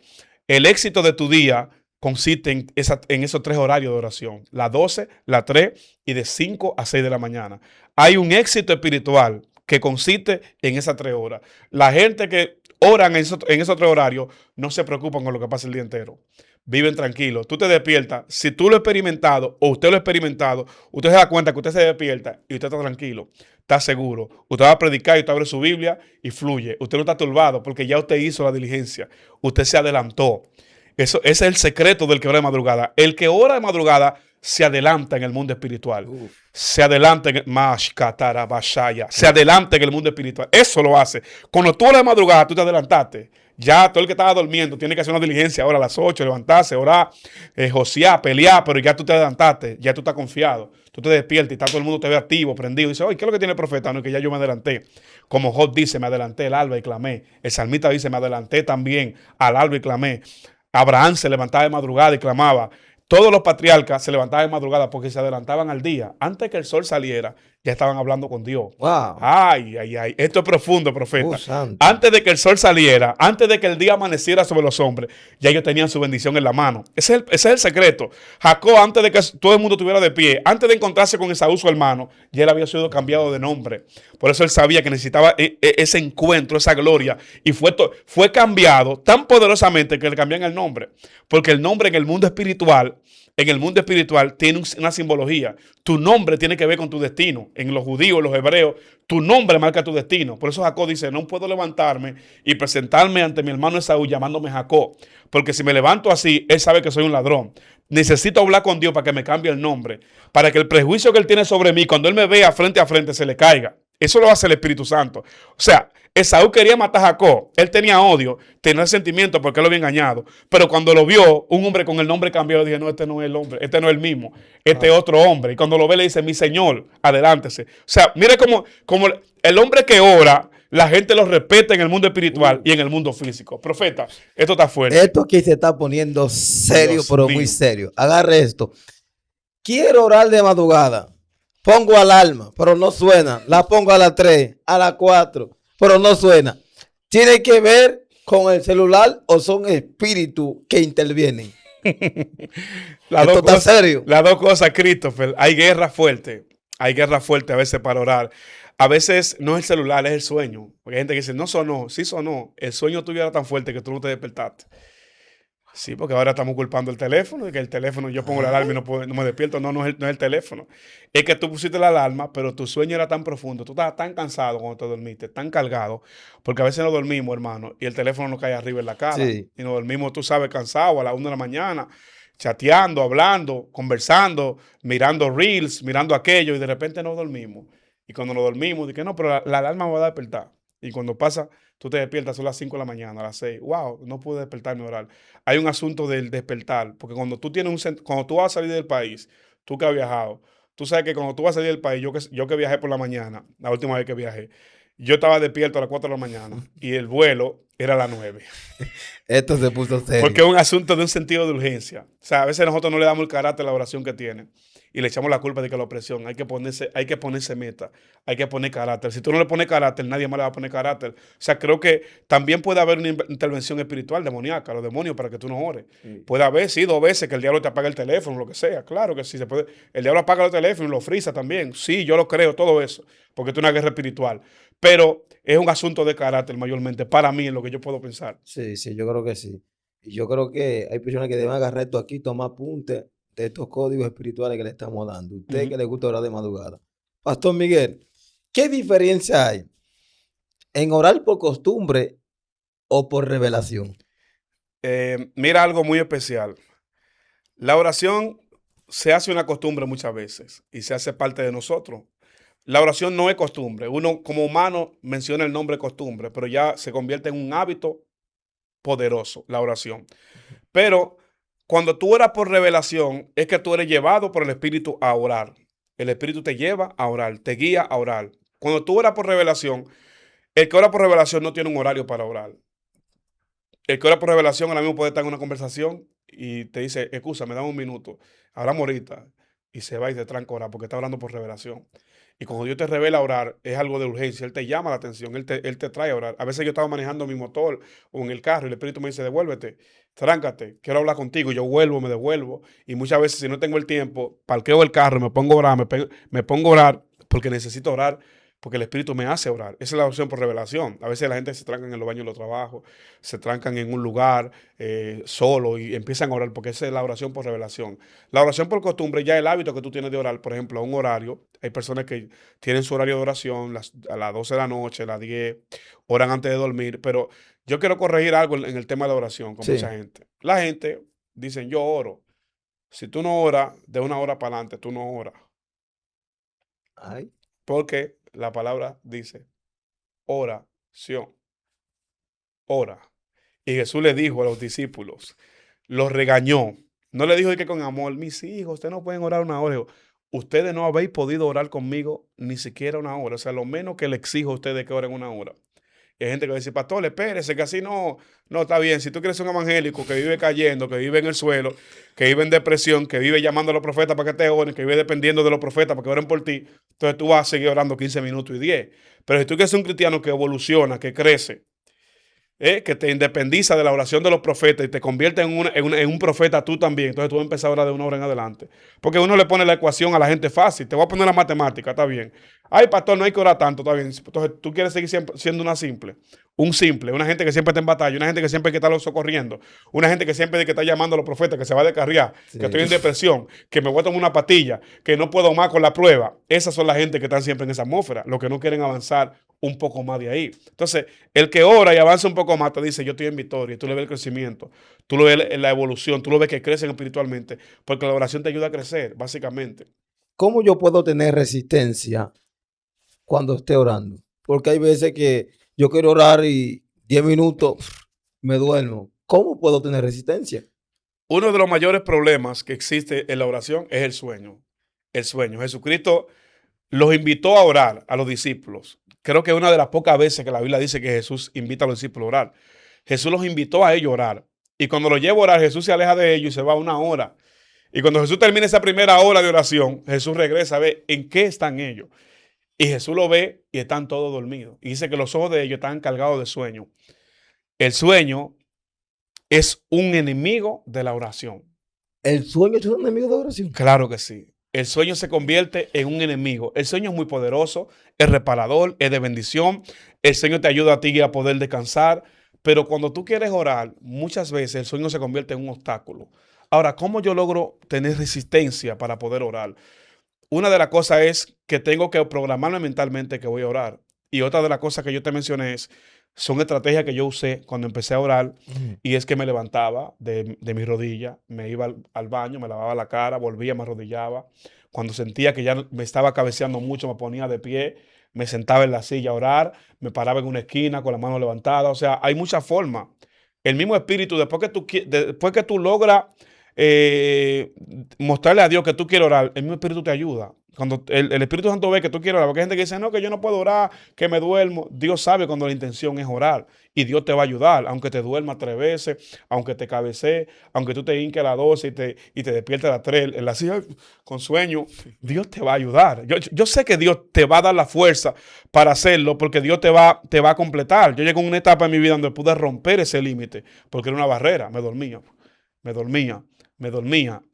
Speaker 1: El éxito de tu día consiste en esos 3 horarios de oración. Las 12, las 3 y de 5 a 6 de la mañana. Hay un éxito espiritual que consiste en esas 3 horas. La gente que ora en esos 3 horarios no se preocupan con lo que pasa el día entero. Viven tranquilos. Tú te despiertas. Si tú lo has experimentado o usted lo ha experimentado, usted se da cuenta que usted se despierta y usted está tranquilo, está seguro. Usted va a predicar y usted abre su Biblia y fluye. Usted no está turbado porque ya usted hizo la diligencia. Usted se adelantó. Ese es el secreto del que ora de madrugada. El que ora de madrugada se adelanta en el mundo espiritual. Se adelanta en se adelanta en el mundo espiritual. Eso lo hace. Cuando tú oras de madrugada, tú te adelantaste. Ya todo el que estaba durmiendo tiene que hacer una diligencia ahora a las 8, levantarse, orar, josear, pelear, pero ya tú te adelantaste, ya tú estás confiado. Tú te despiertas y está todo el mundo te ve activo, prendido. Y dice, oye, ¿qué es lo que tiene el profeta? No, que ya yo me adelanté. Como Job dice, me adelanté al alba y clamé. El salmista dice, me adelanté también al alba y clamé. Abraham se levantaba de madrugada y clamaba. Todos los patriarcas se levantaban de madrugada porque se adelantaban al día. Antes que el sol saliera, ya estaban hablando con Dios.
Speaker 2: Wow.
Speaker 1: Ay, ay, ay. Esto es profundo, profeta.
Speaker 2: Santo.
Speaker 1: Antes de que el sol saliera, antes de que el día amaneciera sobre los hombres, ya ellos tenían su bendición en la mano. Ese es el secreto. Jacob, antes de que todo el mundo estuviera de pie, antes de encontrarse con Esaú, su hermano, ya él había sido cambiado de nombre. Por eso él sabía que necesitaba ese encuentro, esa gloria. Y fue cambiado tan poderosamente que le cambian el nombre. Porque el nombre en el mundo espiritual tiene una simbología. Tu nombre tiene que ver con tu destino. En los judíos, los hebreos, tu nombre marca tu destino. Por eso Jacob dice, no puedo levantarme y presentarme ante mi hermano Esaú llamándome Jacob. Porque si me levanto así, él sabe que soy un ladrón. Necesito hablar con Dios para que me cambie el nombre. Para que el prejuicio que él tiene sobre mí, cuando él me vea frente a frente, se le caiga. Eso lo hace el Espíritu Santo. O sea, Esaú quería matar a Jacob. Él tenía odio, tenía sentimiento porque él lo había engañado. Pero cuando lo vio, un hombre con el nombre cambiado, dije, no, este no es el hombre, este no es el mismo, este es otro hombre. Y cuando lo ve, le dice, mi señor, adelántese. O sea, mire cómo el hombre que ora, la gente lo respeta en el mundo espiritual y en el mundo físico. Profeta, esto está fuerte.
Speaker 2: Esto aquí se está poniendo serio,
Speaker 1: Dios
Speaker 2: pero
Speaker 1: mío.
Speaker 2: muy serio. Agarre esto. Quiero orar de madrugada. Pongo alarma, pero no suena. La pongo a las 3, a las 4, pero no suena. ¿Tiene que ver con el celular o son espíritus que intervienen? Esto está serio.
Speaker 1: Las dos cosas, Christopher. Hay guerra fuerte. Hay guerra fuerte a veces para orar. A veces no es el celular, es el sueño. Porque hay gente que dice, no sonó, sí sonó. El sueño tuyo era tan fuerte que tú no te despertaste. Sí, porque ahora estamos culpando el teléfono, y que el teléfono, yo pongo la alarma y no me despierto. No es el teléfono. Es que tú pusiste la alarma, pero tu sueño era tan profundo, tú estabas tan cansado cuando te dormiste, tan cargado, porque a veces no dormimos, hermano, y el teléfono nos cae arriba en la cara.
Speaker 2: Sí.
Speaker 1: Y nos dormimos, tú sabes, cansado a las 1 de la mañana, chateando, hablando, conversando, mirando reels, mirando aquello, y de repente no dormimos. Y cuando nos dormimos, dije, no, pero la alarma me va a despertar. Y cuando pasa, tú te despiertas, son las 5 de la mañana, a las 6. Wow, no pude despertarme a orar. Hay un asunto del despertar, porque cuando tú tienes cuando tú vas a salir del país, tú que has viajado, tú sabes que cuando tú vas a salir del país, yo que viajé por la mañana, la última vez que viajé, yo estaba despierto a las 4 de la mañana y el vuelo era a las 9.
Speaker 2: Esto se puso
Speaker 1: Porque
Speaker 2: serio.
Speaker 1: es un asunto de un sentido de urgencia. O sea, a veces nosotros no le damos el carácter a la oración que tiene y le echamos la culpa de que la opresión. Hay que ponerse meta, hay que poner carácter. Si tú no le pones carácter, nadie más le va a poner carácter. O sea, creo que también puede haber una intervención espiritual demoníaca, los demonios, para que tú no ores.
Speaker 2: Sí.
Speaker 1: Puede haber, sí, 2 veces que el diablo te apaga el teléfono, lo que sea. Claro que sí, se puede. El diablo apaga el teléfono y lo frisa también. Sí, yo lo creo, todo eso, porque es una guerra espiritual. Pero es un asunto de carácter mayormente, para mí, en lo que yo puedo pensar.
Speaker 2: Sí, sí, yo creo que sí. Y yo creo que hay personas que deben agarrar esto aquí, tomar apuntes de estos códigos espirituales que le estamos dando. Usted
Speaker 1: Ujú.
Speaker 2: que le gusta orar de madrugada. Pastor Miguel, ¿qué diferencia hay en orar por costumbre o por revelación?
Speaker 1: Mira algo muy especial. La oración se hace una costumbre muchas veces y se hace parte de nosotros. La oración no es costumbre. Uno como humano menciona el nombre costumbre, pero ya se convierte en un hábito poderoso, la oración. Pero cuando tú oras por revelación, es que tú eres llevado por el Espíritu a orar. El Espíritu te lleva a orar, te guía a orar. Cuando tú oras por revelación, el que ora por revelación no tiene un horario para orar. El que ora por revelación ahora mismo puede estar en una conversación y te dice, excusa, me da un minuto, hablamos ahorita, y se va y te tranca a orar porque está orando por revelación. Y cuando Dios te revela a orar, es algo de urgencia, Él te llama la atención, Él te trae a orar. A veces yo estaba manejando mi motor o en el carro y el Espíritu me dice, devuélvete, tráncate, quiero hablar contigo, yo vuelvo, me devuelvo. Y muchas veces si no tengo el tiempo, parqueo el carro y me pongo a orar, me pongo a orar porque necesito orar, porque el Espíritu me hace orar. Esa es la oración por revelación. A veces la gente se tranca en los baños de los trabajos, se trancan en un lugar solo y empiezan a orar porque esa es la oración por revelación. La oración por costumbre ya es el hábito que tú tienes de orar, por ejemplo, a un horario. Hay personas que tienen su horario de oración a las 12 de la noche, a las 10, oran antes de dormir, pero yo quiero corregir algo en el tema de la oración con mucha
Speaker 2: Sí.
Speaker 1: gente. La gente dice, yo oro. Si tú no oras de una hora para adelante, tú no oras.
Speaker 2: Ay,
Speaker 1: Porque la palabra dice oración, ora. Y Jesús le dijo a los discípulos, los regañó. No le dijo de que con amor, mis hijos, ustedes no pueden orar una hora. Dijo, ustedes no habéis podido orar conmigo ni siquiera una hora. O sea, lo menos que le exijo a ustedes es que oren una hora. Y hay gente que va a decir, pastor, espérese, que así no está bien. Si tú quieres ser un evangélico que vive cayendo, que vive en el suelo, que vive en depresión, que vive llamando a los profetas para que te oren, que vive dependiendo de los profetas para que oren por ti, entonces tú vas a seguir orando 15 minutos y 10. Pero si tú quieres ser un cristiano que evoluciona, que crece, que te independiza de la oración de los profetas y te convierte en un profeta tú también. Entonces tú vas a empezar a orar de una hora en adelante. Porque uno le pone la ecuación a la gente fácil. Te voy a poner la matemática, está bien. Ay, pastor, no hay que orar tanto, está bien. Entonces tú quieres seguir siendo una simple. Un simple, una gente que siempre está en batalla, una gente que siempre hay que estar socorriendo, una gente que siempre que está llamando a los profetas, que se va a descarriar, que
Speaker 2: sí.
Speaker 1: estoy en depresión, que me voy a tomar una pastilla, que no puedo más con la prueba. Esas son la gente que están siempre en esa atmósfera, los que no quieren avanzar un poco más de ahí. Entonces, el que ora y avanza un poco más te dice, yo estoy en victoria, y tú le ves el crecimiento, tú lo ves la evolución, tú lo ves que crecen espiritualmente, porque la oración te ayuda a crecer, básicamente.
Speaker 2: ¿Cómo yo puedo tener resistencia cuando esté orando? Porque hay veces que yo quiero orar y 10 minutos me duermo. ¿Cómo puedo tener resistencia?
Speaker 1: Uno de los mayores problemas que existe en la oración es el sueño. El sueño. Jesucristo los invitó a orar a los discípulos. Creo que es una de las pocas veces que la Biblia dice que Jesús invita a los discípulos a orar. Jesús los invitó a ellos a orar. Y cuando los lleva a orar, Jesús se aleja de ellos y se va a una hora. Y cuando Jesús termina esa primera hora de oración, Jesús regresa a ver en qué están ellos. Y Jesús lo ve y están todos dormidos. Y dice que los ojos de ellos están cargados de sueño. El sueño es un enemigo de la oración.
Speaker 2: ¿El sueño es un enemigo de oración?
Speaker 1: Claro que sí. El sueño se convierte en un enemigo. El sueño es muy poderoso, es reparador, es de bendición. El sueño te ayuda a ti a poder descansar. Pero cuando tú quieres orar, muchas veces el sueño se convierte en un obstáculo. Ahora, ¿cómo yo logro tener resistencia para poder orar? Una de las cosas es que tengo que programarme mentalmente que voy a orar. Y otra de las cosas que yo te mencioné es Son estrategias que yo usé cuando empecé a orar
Speaker 2: Ujú.
Speaker 1: y es que me levantaba de mi rodilla, me iba al baño, me lavaba la cara, volvía, me arrodillaba. Cuando sentía que ya me estaba cabeceando mucho, me ponía de pie, me sentaba en la silla a orar, me paraba en una esquina con la mano levantada. O sea, hay muchas formas. El mismo espíritu, después que tú logras eh, mostrarle a Dios que tú quieres orar, el mismo espíritu te ayuda. Cuando el Espíritu Santo ve que tú quieres orar, porque hay gente que dice, no, que yo no puedo orar, que me duermo. Dios sabe cuando la intención es orar y Dios te va a ayudar, aunque te duermas 3 veces, aunque te cabecee, aunque tú te hinques a las 12 y te despiertes a las 3 en la silla con sueño, Dios te va a ayudar. Yo sé que Dios te va a dar la fuerza para hacerlo porque Dios te va a completar. Yo llegué a una etapa en mi vida donde pude romper ese límite porque era una barrera, me dormía, me dormía.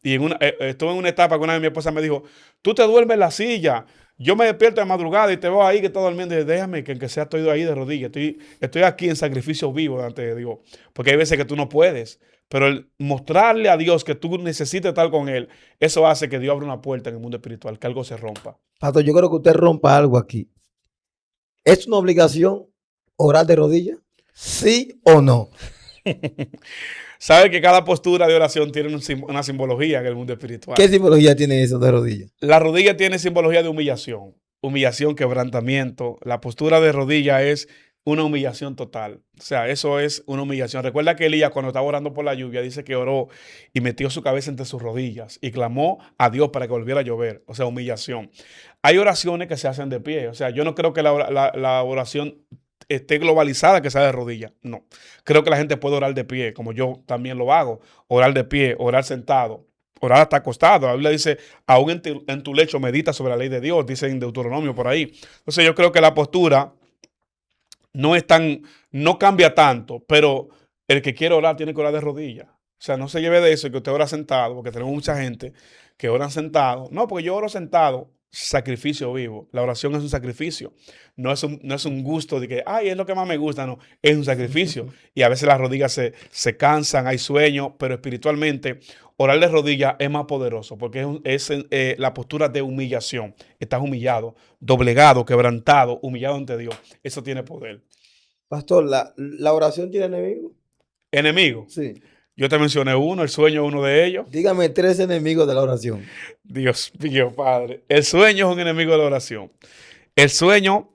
Speaker 1: Y estuve en una etapa que una vez mi esposa me dijo, tú te duermes en la silla, yo me despierto de madrugada y te veo ahí que estás durmiendo. Y déjame que aunque sea estoy ahí de rodillas, estoy aquí en sacrificio vivo delante de Dios. Porque hay veces que tú no puedes. Pero el mostrarle a Dios que tú necesitas estar con Él, eso hace que Dios abra una puerta en el mundo espiritual, que algo se rompa.
Speaker 2: Pastor, yo creo que usted rompa algo aquí. ¿Es una obligación orar de rodillas? ¿Sí o no?
Speaker 1: Sabe que cada postura de oración tiene una simbología en el mundo espiritual.
Speaker 2: ¿Qué simbología tiene eso de rodillas?
Speaker 1: La rodilla tiene simbología de humillación, quebrantamiento. La postura de rodilla es una humillación total. O sea, eso es una humillación. Recuerda que Elías, cuando estaba orando por la lluvia, dice que oró y metió su cabeza entre sus rodillas y clamó a Dios para que volviera a llover. O sea, humillación. Hay oraciones que se hacen de pie. O sea, yo no creo que la oración esté globalizada que sea de rodillas. No. Creo que la gente puede orar de pie, como yo también lo hago. Orar de pie, orar sentado. Orar hasta acostado. La Biblia dice, aún en tu lecho medita sobre la ley de Dios, dice en Deuteronomio por ahí. Entonces yo creo que la postura no es tan, no cambia tanto, pero el que quiere orar tiene que orar de rodillas. O sea, no se lleve de eso que usted ora sentado, porque tenemos mucha gente que oran sentado. No, porque yo oro sentado, sacrificio vivo. La oración es un sacrificio. No es un gusto de que, ay, es lo que más me gusta. No, es un sacrificio. Y a veces las rodillas se cansan, hay sueño, pero espiritualmente orar de rodillas es más poderoso, porque es la postura de humillación. Estás humillado, doblegado, quebrantado, humillado ante Dios. Eso tiene poder.
Speaker 2: Pastor, ¿la oración tiene enemigos?
Speaker 1: Enemigo.
Speaker 2: Sí.
Speaker 1: Yo te mencioné uno, el sueño es uno de ellos.
Speaker 2: Dígame 3 enemigos de la oración.
Speaker 1: Dios mío, Padre. El sueño es un enemigo de la oración. El sueño,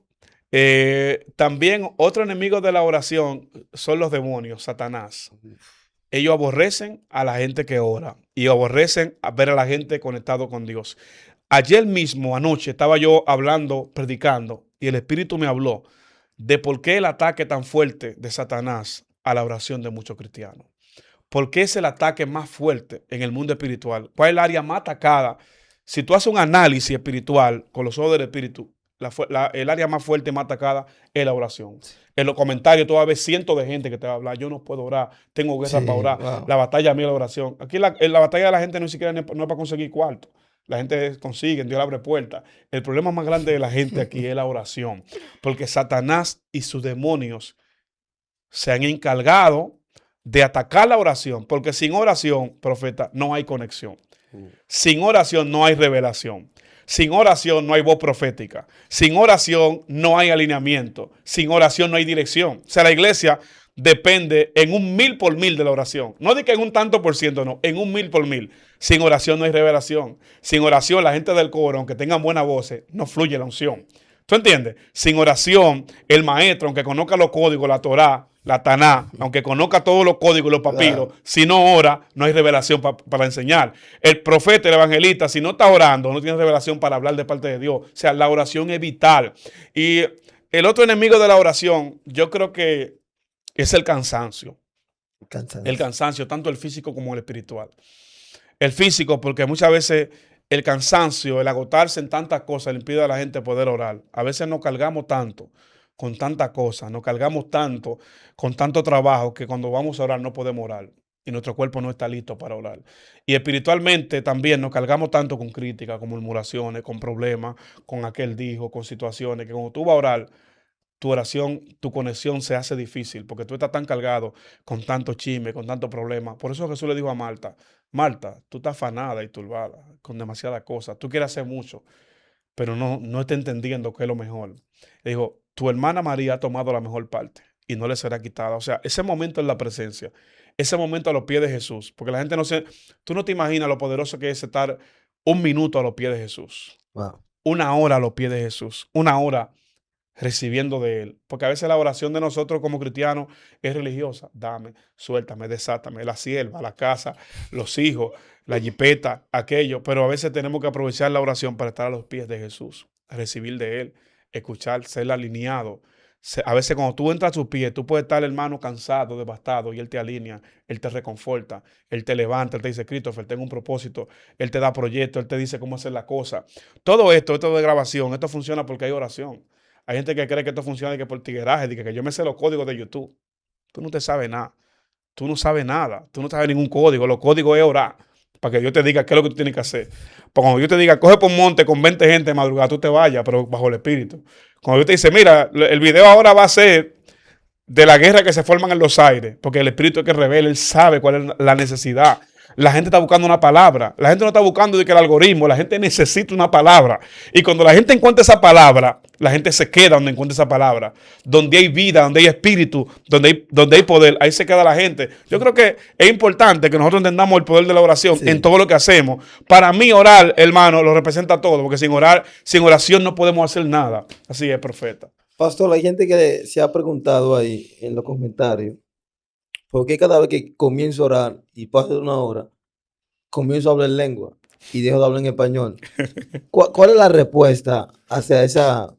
Speaker 1: también otro enemigo de la oración son los demonios, Satanás. Ellos aborrecen a la gente que ora y aborrecen a ver a la gente conectado con Dios. Ayer mismo, anoche, estaba yo hablando, predicando, y el Espíritu me habló de por qué el ataque tan fuerte de Satanás a la oración de muchos cristianos. ¿Por qué es el ataque más fuerte en el mundo espiritual? ¿Cuál es el área más atacada? Si tú haces un análisis espiritual con los ojos del espíritu, el área más fuerte, más atacada es la oración. En los comentarios tú vas a ver cientos de gente que te va a hablar, yo no puedo orar, tengo guerra
Speaker 2: Sí,
Speaker 1: para orar,
Speaker 2: wow.
Speaker 1: la batalla mía es la oración. Aquí la batalla de la gente no siquiera no es para conseguir cuarto. La gente consigue, Dios le abre puertas. El problema más grande de la gente aquí es la oración. Porque Satanás y sus demonios se han encargado de atacar la oración, porque sin oración, profeta, no hay conexión. Sin oración no hay revelación. Sin oración no hay voz profética. Sin oración no hay alineamiento. Sin oración no hay dirección. O sea, la iglesia depende en un 1000 por 1000 de la oración. No de que en un tanto por ciento, no, en un 1000 por 1000. Sin oración no hay revelación. Sin oración la gente del coro, aunque tengan buena voz, no fluye la unción. ¿Tú entiendes? Sin oración, el maestro, aunque conozca los códigos, la Torá, la Taná, aunque conozca todos los códigos y los papiros,
Speaker 2: Claro.
Speaker 1: si no ora, no hay revelación para enseñar. El profeta, el evangelista, si no está orando, no tiene revelación para hablar de parte de Dios. O sea, la oración es vital. Y el otro enemigo de la oración, yo creo que es el cansancio. El
Speaker 2: Cansancio.
Speaker 1: cansancio, tanto el físico como el espiritual. El físico, porque muchas veces el cansancio, el agotarse en tantas cosas, le impide a la gente poder orar. A veces nos cargamos tanto con tantas cosas, nos cargamos tanto con tanto trabajo que cuando vamos a orar no podemos orar y nuestro cuerpo no está listo para orar. Y espiritualmente también nos cargamos tanto con críticas, con murmuraciones, con problemas, con aquel dijo, con situaciones, que cuando tú vas a orar, tu oración, tu conexión se hace difícil porque tú estás tan cargado con tanto chisme, con tanto problema. Por eso Jesús le dijo a Marta, Marta, tú estás afanada y turbada con demasiadas cosas. Tú quieres hacer mucho, pero no estás entendiendo qué es lo mejor. Le dijo, tu hermana María ha tomado la mejor parte y no le será quitada. O sea, ese momento en la presencia, ese momento a los pies de Jesús, porque la gente no se, tú no te imaginas lo poderoso que es estar un minuto a los pies de Jesús,
Speaker 2: Wow.
Speaker 1: una hora a los pies de Jesús, una hora recibiendo de Él. Porque a veces la oración de nosotros como cristianos es religiosa. Dame, suéltame, desátame, la sierva, la casa, los hijos, la jipeta, aquello. Pero a veces tenemos que aprovechar la oración para estar a los pies de Jesús, recibir de Él, escuchar, ser alineado. A veces cuando tú entras a sus pies, tú puedes estar, hermano, cansado, devastado, y Él te alinea, Él te reconforta, Él te levanta, Él te dice, Christopher, tengo un propósito, Él te da proyectos, Él te dice cómo hacer la cosa. Todo esto de grabación, esto funciona porque hay oración. Hay gente que cree que esto funciona de que por tigueraje, de que yo me sé los códigos de YouTube. Tú no te sabes nada. Tú no sabes nada. Tú no sabes ningún código. Los códigos es orar. Para que Dios te diga qué es lo que tú tienes que hacer. Porque cuando Dios te diga, coge por un monte con 20 gente de madrugada, tú te vayas, pero bajo el Espíritu. Cuando Dios te dice, mira, el video ahora va a ser de la guerra que se forman en los aires, porque el Espíritu es que revela, Él sabe cuál es la necesidad. La gente está buscando una palabra. La gente no está buscando de que el algoritmo, la gente necesita una palabra. Y cuando la gente encuentra esa palabra, la gente se queda donde encuentra esa palabra. Donde hay vida, donde hay espíritu, donde hay poder, ahí se queda la gente. Yo creo que es importante que nosotros entendamos el poder de la oración en todo lo que hacemos. Para mí orar, hermano, lo representa todo, porque sin orar, sin oración no podemos hacer nada. Así es, profeta.
Speaker 2: Pastor, hay gente que se ha preguntado ahí en los comentarios, ¿por qué cada vez que comienzo a orar y pasa una hora, comienzo a hablar en lengua y dejo de hablar en español? ¿Cuál es la respuesta hacia esa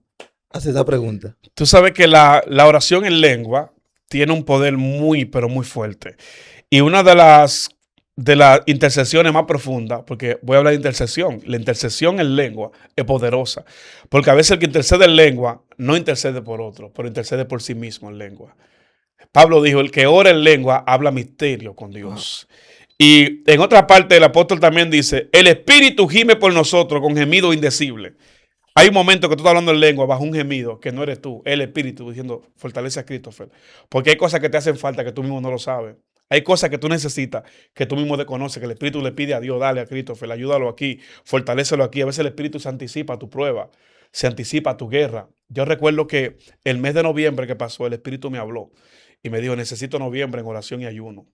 Speaker 2: pregunta?
Speaker 1: Tú sabes que la oración en lengua tiene un poder muy, pero muy fuerte. Y una de las intercesiones más profundas, porque voy a hablar de intercesión, la intercesión en lengua es poderosa. Porque a veces el que intercede en lengua no intercede por otro, pero intercede por sí mismo en lengua. Pablo dijo, el que ora en lengua habla misterio con Dios. Y en otra parte el apóstol también dice, el Espíritu gime por nosotros con gemido indecible. Hay un momento que tú estás hablando en lengua bajo un gemido que no eres tú, el Espíritu diciendo, fortalece a Christopher. Porque hay cosas que te hacen falta que tú mismo no lo sabes. Hay cosas que tú necesitas que tú mismo desconoces, que el Espíritu le pide a Dios, dale a Christopher, ayúdalo aquí, fortalécelo aquí. A veces el Espíritu se anticipa a tu prueba, se anticipa a tu guerra. Yo recuerdo que el mes de noviembre que pasó, el Espíritu me habló y me dijo, necesito noviembre en oración y ayuno.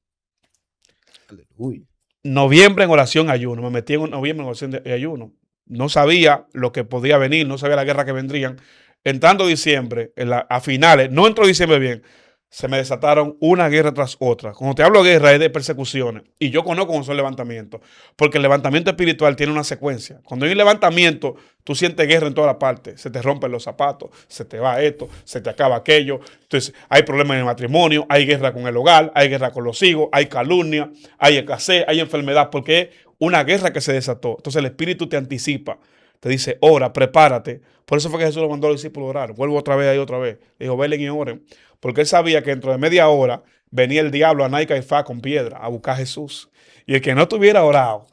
Speaker 2: Aleluya.
Speaker 1: Noviembre en oración y ayuno. Me metí en noviembre en oración y ayuno. No sabía lo que podía venir, no sabía la guerra que vendrían. Entrando diciembre, a finales, no entró diciembre bien, se me desataron una guerra tras otra. Cuando te hablo de guerra es de persecuciones. Y yo conozco cómo son levantamientos. Porque el levantamiento espiritual tiene una secuencia. Cuando hay un levantamiento, tú sientes guerra en todas las partes. Se te rompen los zapatos, se te va esto, se te acaba aquello. Entonces hay problemas en el matrimonio, hay guerra con el hogar, hay guerra con los hijos, hay calumnia, hay escasez, hay enfermedad. Porque es una guerra que se desató. Entonces el Espíritu te anticipa. Te dice, ora, prepárate. Por eso fue que Jesús lo mandó a los discípulos a orar. Vuelvo otra vez ahí otra vez. Le dijo, velen y oren. Porque él sabía que dentro de media hora venía el diablo a Naica y Fa con piedra a buscar a Jesús. Y el que no tuviera orado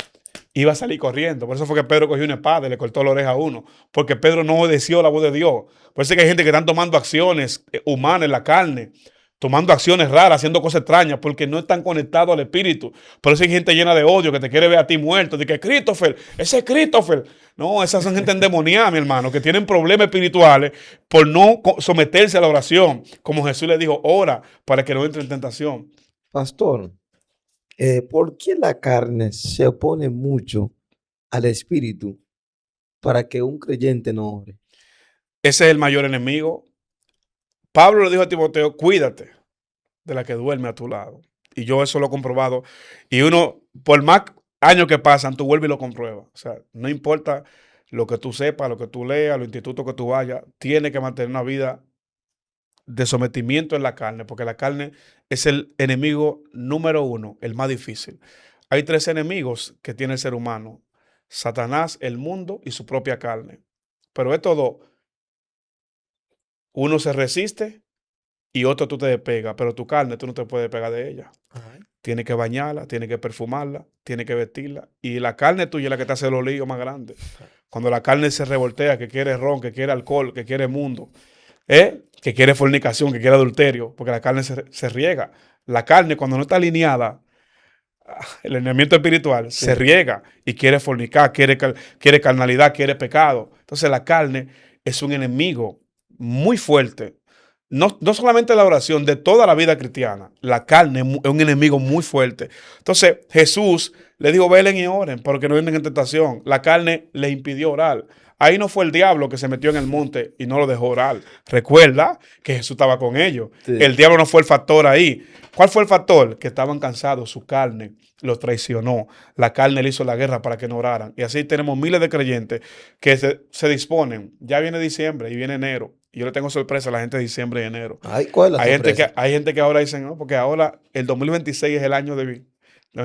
Speaker 1: iba a salir corriendo. Por eso fue que Pedro cogió una espada y le cortó la oreja a uno. Porque Pedro no obedeció la voz de Dios. Por eso es que hay gente que están tomando acciones humanas en la carne, tomando acciones raras, haciendo cosas extrañas, porque no están conectados al Espíritu. Por eso hay gente llena de odio que te quiere ver a ti muerto. De que Christopher, ese es Christopher. No, esas son gente endemoniada, mi hermano, que tienen problemas espirituales por no someterse a la oración. Como Jesús le dijo, ora para que no entre en tentación.
Speaker 2: Pastor, ¿por qué la carne se opone mucho al espíritu para que un creyente no ore?
Speaker 1: Ese es el mayor enemigo. Pablo le dijo a Timoteo, cuídate de la que duerme a tu lado. Y yo eso lo he comprobado. Y uno, por más años que pasan, tú vuelves y lo compruebas. O sea, no importa lo que tú sepas, lo que tú leas, los institutos que tú vayas, tienes que mantener una vida de sometimiento en la carne, porque la carne es el enemigo número uno, el más difícil. Hay tres enemigos que tiene el ser humano: Satanás, el mundo y su propia carne. Pero estos dos, uno se resiste y otro tú te despegas, pero tu carne tú no te puedes pegar de ella. Tienes que bañarla, tienes que perfumarla, tienes que vestirla. Y la carne tuya es la que te hace los líos más grandes. Cuando la carne se revoltea, que quiere ron, que quiere alcohol, que quiere mundo, que quiere fornicación, que quiere adulterio, porque la carne se riega. La carne, cuando no está alineada, el alineamiento espiritual, se riega y quiere fornicar, quiere carnalidad, quiere pecado. Entonces la carne es un enemigo muy fuerte. no solamente la oración, de toda la vida cristiana. La carne es un enemigo muy fuerte. Entonces Jesús le dijo, velen y oren, porque no entren en tentación. La carne le impidió orar. Ahí no fue el diablo que se metió en el monte y no lo dejó orar. Recuerda que Jesús estaba con ellos.
Speaker 2: Sí.
Speaker 1: El diablo no fue el factor ahí. ¿Cuál fue el factor? Que estaban cansados, su carne los traicionó. La carne le hizo la guerra para que no oraran. Y así tenemos miles de creyentes que se disponen. Ya viene diciembre y viene enero. Y yo le tengo sorpresa a la gente de diciembre y enero.
Speaker 2: Ay, ¿cuál es la sorpresa?
Speaker 1: Hay gente que ahora dicen, no, porque ahora el 2026 es el año de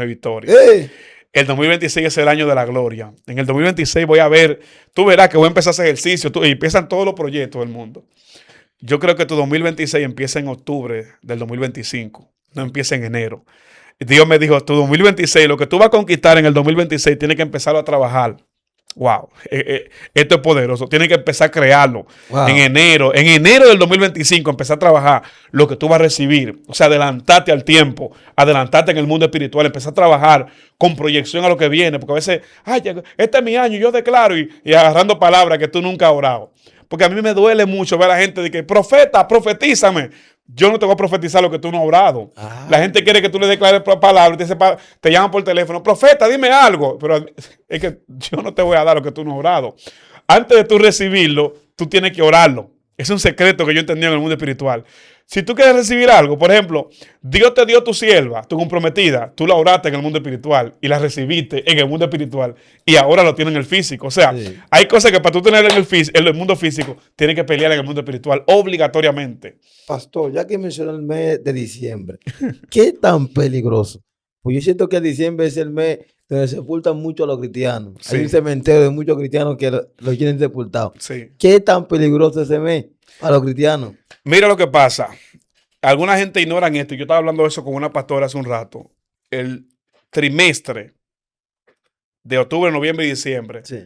Speaker 1: victoria.
Speaker 2: ¡Eh!
Speaker 1: El 2026 es el año de la gloria. En el 2026 voy a ver, tú verás que voy a empezar a hacer ejercicio y empiezan todos los proyectos del mundo. Yo creo que tu 2026 empieza en octubre del 2025, no empieza en enero. Dios me dijo, tu 2026, lo que tú vas a conquistar en el 2026, tienes que empezarlo a trabajar. Wow, esto es poderoso. Tienes que empezar a crearlo.
Speaker 2: Wow.
Speaker 1: En enero del 2025, empezar a trabajar lo que tú vas a recibir. O sea, adelantarte al tiempo, adelantarte en el mundo espiritual, empezar a trabajar con proyección a lo que viene. Porque a veces, ay, este es mi año, yo declaro y agarrando palabras que tú nunca has orado. Porque a mí me duele mucho ver a la gente de que, profeta, profetízame. Yo no te voy a profetizar lo que tú no has orado.
Speaker 2: Ah.
Speaker 1: La gente quiere que tú le declares palabras, te llaman por teléfono, profeta, dime algo. Pero es que yo no te voy a dar lo que tú no has orado. Antes de tú recibirlo, tú tienes que orarlo. Es un secreto que yo entendí en el mundo espiritual. Si tú quieres recibir algo, por ejemplo, Dios te dio tu sierva, tu comprometida, tú la oraste en el mundo espiritual y la recibiste en el mundo espiritual y ahora lo tienes en el físico. O sea, sí, hay cosas que para tú tener en el mundo físico, tienes que pelear en el mundo espiritual obligatoriamente.
Speaker 2: Pastor, ya que mencionó el mes de diciembre, ¿qué tan peligroso? Pues yo siento que diciembre es el mes donde sepultan mucho a los cristianos. Sí. Hay un cementerio de muchos cristianos que los tienen sepultados.
Speaker 1: Sí.
Speaker 2: ¿Qué tan peligroso es ese mes para los cristianos?
Speaker 1: Mira lo que pasa. Alguna gente ignora esto. Yo estaba hablando de eso con una pastora hace un rato. El trimestre de octubre, noviembre y diciembre, sí,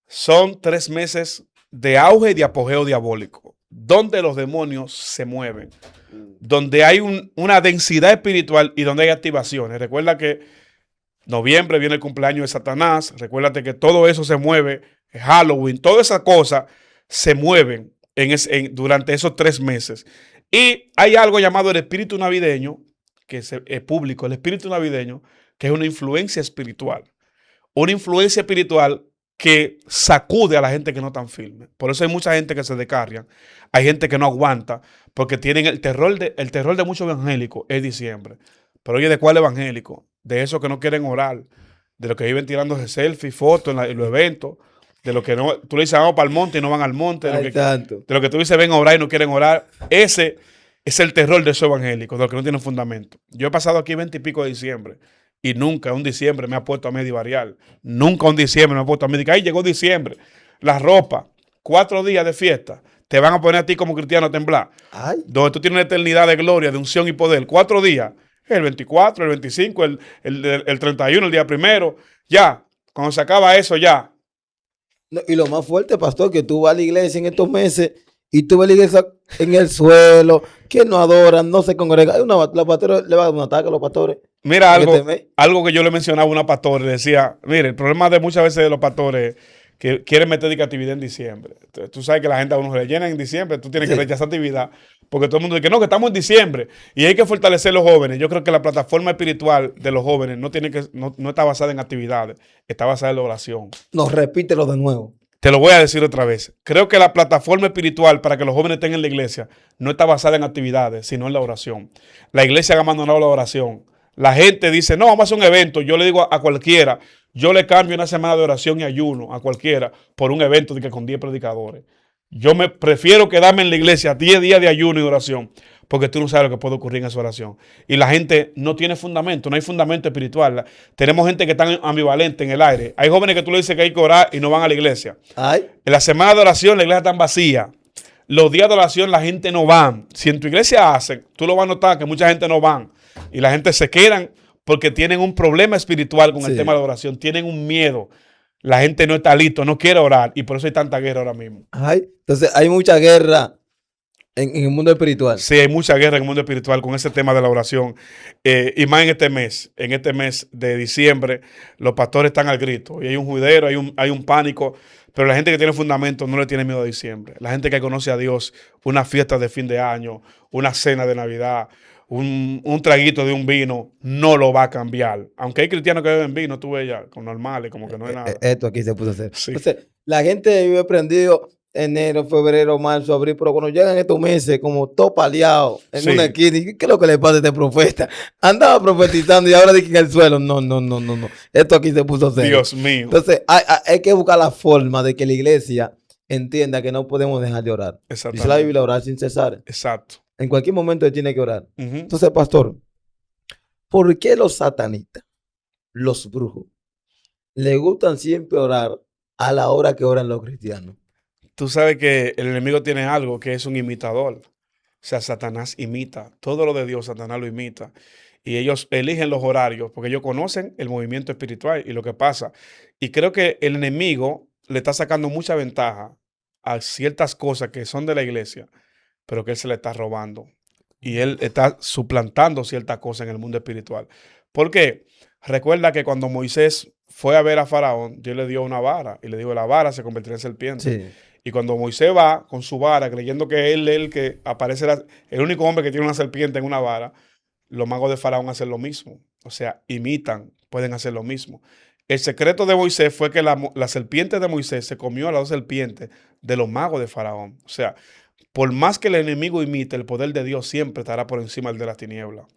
Speaker 1: son 3 meses de auge y de apogeo diabólico, donde los demonios se mueven, donde hay una densidad espiritual y donde hay activaciones. Recuerda que noviembre viene el cumpleaños de Satanás. Recuérdate que todo eso se mueve. Halloween, todas esas cosas se mueven durante esos 3 meses. Y hay algo llamado el espíritu navideño, que es público, el espíritu navideño, que es una influencia espiritual. Una influencia espiritual que sacude a la gente que no tan firme. Por eso hay mucha gente que se descarria. Hay gente que no aguanta porque tienen el terror de muchos evangélicos es diciembre. Pero oye, ¿de cuál evangélico? De esos que no quieren orar, de los que viven tirándose selfies, fotos en los eventos, de los que no, tú le dices vamos para el monte y no van al monte, de lo que tú dices ven a orar y no quieren orar. Ese es el terror de esos evangélicos, de los que no tienen fundamento. Yo he pasado aquí 20 y pico de diciembre y nunca un diciembre me ha puesto a mí divariar. Nunca un diciembre me ha puesto a mí. Ahí llegó diciembre. La ropa, 4 días de fiesta, te van a poner a ti como cristiano a temblar. Ay. Donde tú tienes una eternidad de gloria, de unción y poder. 4 días. El 24, el 25, el 31, el día primero. Ya, cuando se acaba eso, ya.
Speaker 2: No, y lo más fuerte, pastor, que tú vas a la iglesia en estos meses y tú ves la iglesia en el suelo, que no adoran, no se congregan. Los pastores le van a dar un ataque a los pastores.
Speaker 1: Mira, algo que yo le mencionaba a una pastora, decía, mire, el problema de muchas veces de los pastores que quieren meter actividad en diciembre. Tú sabes que la gente a uno se le llena en diciembre, tú tienes que rechazar actividad, porque todo el mundo dice que no, que estamos en diciembre y hay que fortalecer a los jóvenes. Yo creo que la plataforma espiritual de los jóvenes no está basada en actividades, está basada en la oración.
Speaker 2: No, repítelo de nuevo.
Speaker 1: Te lo voy a decir otra vez. Creo que la plataforma espiritual para que los jóvenes estén en la iglesia no está basada en actividades, sino en la oración. La iglesia ha abandonado la oración. La gente dice, no, vamos a hacer un evento. Yo le digo a cualquiera, yo le cambio una semana de oración y ayuno a cualquiera por un evento de que con 10 predicadores. Yo me prefiero quedarme en la iglesia 10 días de ayuno y oración, porque tú no sabes lo que puede ocurrir en esa oración. Y la gente no tiene fundamento, no hay fundamento espiritual. Tenemos gente que está ambivalente en el aire. Hay jóvenes que tú le dices que hay que orar y no van a la iglesia.
Speaker 2: Ay.
Speaker 1: En la semana de oración la iglesia está vacía. Los días de oración la gente no va. Si en tu iglesia hacen, tú lo vas a notar que mucha gente no va. Y la gente se quedan porque tienen un problema espiritual con el tema de la oración. Tienen un miedo. La gente no está listo, no quiere orar. Y por eso hay tanta guerra ahora mismo.
Speaker 2: Ay, entonces hay mucha guerra En el mundo espiritual.
Speaker 1: Sí, hay mucha guerra en el mundo espiritual con ese tema de la oración. Y más en este mes de diciembre, los pastores están al grito. Y hay un juidero, hay un pánico. Pero la gente que tiene fundamento no le tiene miedo a diciembre. La gente que conoce a Dios, una fiesta de fin de año, una cena de Navidad, un traguito de un vino, no lo va a cambiar. Aunque hay cristianos que beben vino, tú ves ya, con normales, como que no es nada.
Speaker 2: Esto aquí se puso a hacer.
Speaker 1: Sí,
Speaker 2: Entonces, la gente vive prendido enero, febrero, marzo, abril, pero cuando llegan estos meses, como todo paliado en una
Speaker 1: sí,
Speaker 2: esquina, ¿y ¿qué es lo que le pasa a este profeta? Andaba profetizando y ahora dice en el suelo. No, no, no, no, no. Esto aquí se puso serio.
Speaker 1: Dios mío.
Speaker 2: Entonces, hay que buscar la forma de que la iglesia entienda que no podemos dejar de orar. Dice la
Speaker 1: Exactamente.
Speaker 2: Biblia, orar sin cesar.
Speaker 1: Exacto.
Speaker 2: En cualquier momento tiene que orar.
Speaker 1: Ujú.
Speaker 2: Entonces, pastor, ¿por qué los satanistas, los brujos, les gustan siempre orar a la hora que oran los cristianos?
Speaker 1: Tú sabes que el enemigo tiene algo que es un imitador. O sea, Satanás imita. Todo lo de Dios, Satanás lo imita. Y ellos eligen los horarios porque ellos conocen el movimiento espiritual y lo que pasa. Y creo que el enemigo le está sacando mucha ventaja a ciertas cosas que son de la iglesia, pero que él se le está robando. Y él está suplantando ciertas cosas en el mundo espiritual. ¿Por qué? Recuerda que cuando Moisés fue a ver a Faraón, Dios le dio una vara y le dijo, la vara se convertirá en serpiente.
Speaker 2: Sí.
Speaker 1: Y cuando Moisés va con su vara, creyendo que él es el que aparece, el único hombre que tiene una serpiente en una vara, los magos de Faraón hacen lo mismo. O sea, imitan, pueden hacer lo mismo. El secreto de Moisés fue que la serpiente de Moisés se comió a las dos serpientes de los magos de Faraón. O sea, por más que el enemigo imite, el poder de Dios siempre estará por encima del de las tinieblas.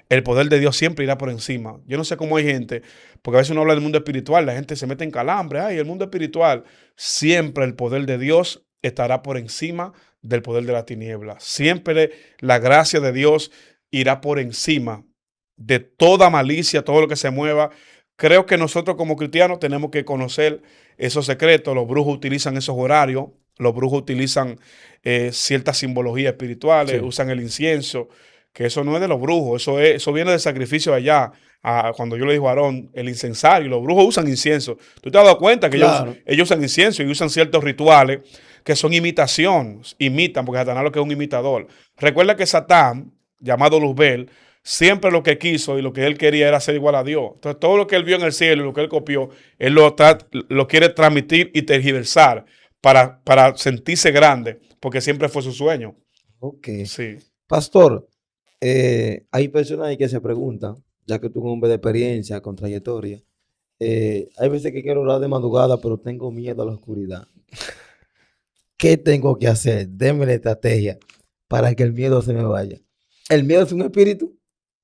Speaker 1: El poder de Dios siempre irá por encima. Yo no sé cómo hay gente, porque a veces uno habla del mundo espiritual, la gente se mete en calambre, ay, el mundo espiritual. Siempre el poder de Dios estará por encima del poder de las tinieblas. Siempre la gracia de Dios irá por encima de toda malicia, todo lo que se mueva. Creo que nosotros como cristianos tenemos que conocer esos secretos. Los brujos utilizan esos horarios, los brujos utilizan ciertas simbologías espirituales,
Speaker 2: Sí.
Speaker 1: usan el incienso, que eso no es de los brujos, eso viene del sacrificio allá. Cuando yo le digo a Aarón, el incensario, los brujos usan incienso. ¿Tú te has dado cuenta que
Speaker 2: Claro.
Speaker 1: ellos usan incienso y usan ciertos rituales que son imitaciones? Imitan, porque Satanás lo que es un imitador. Recuerda que Satán, llamado Luzbel, siempre lo que quiso y lo que él quería era ser igual a Dios. Entonces, todo lo que él vio en el cielo y lo que él copió, él lo quiere transmitir y tergiversar para sentirse grande, porque siempre fue su sueño.
Speaker 2: Ok.
Speaker 1: Sí.
Speaker 2: Pastor, hay personas ahí que se preguntan, ya que tú eres un hombre de experiencia, con trayectoria, hay veces que quiero orar de madrugada, pero tengo miedo a la oscuridad. ¿Qué tengo que hacer? Deme la estrategia para que el miedo se me vaya. ¿El miedo es un espíritu?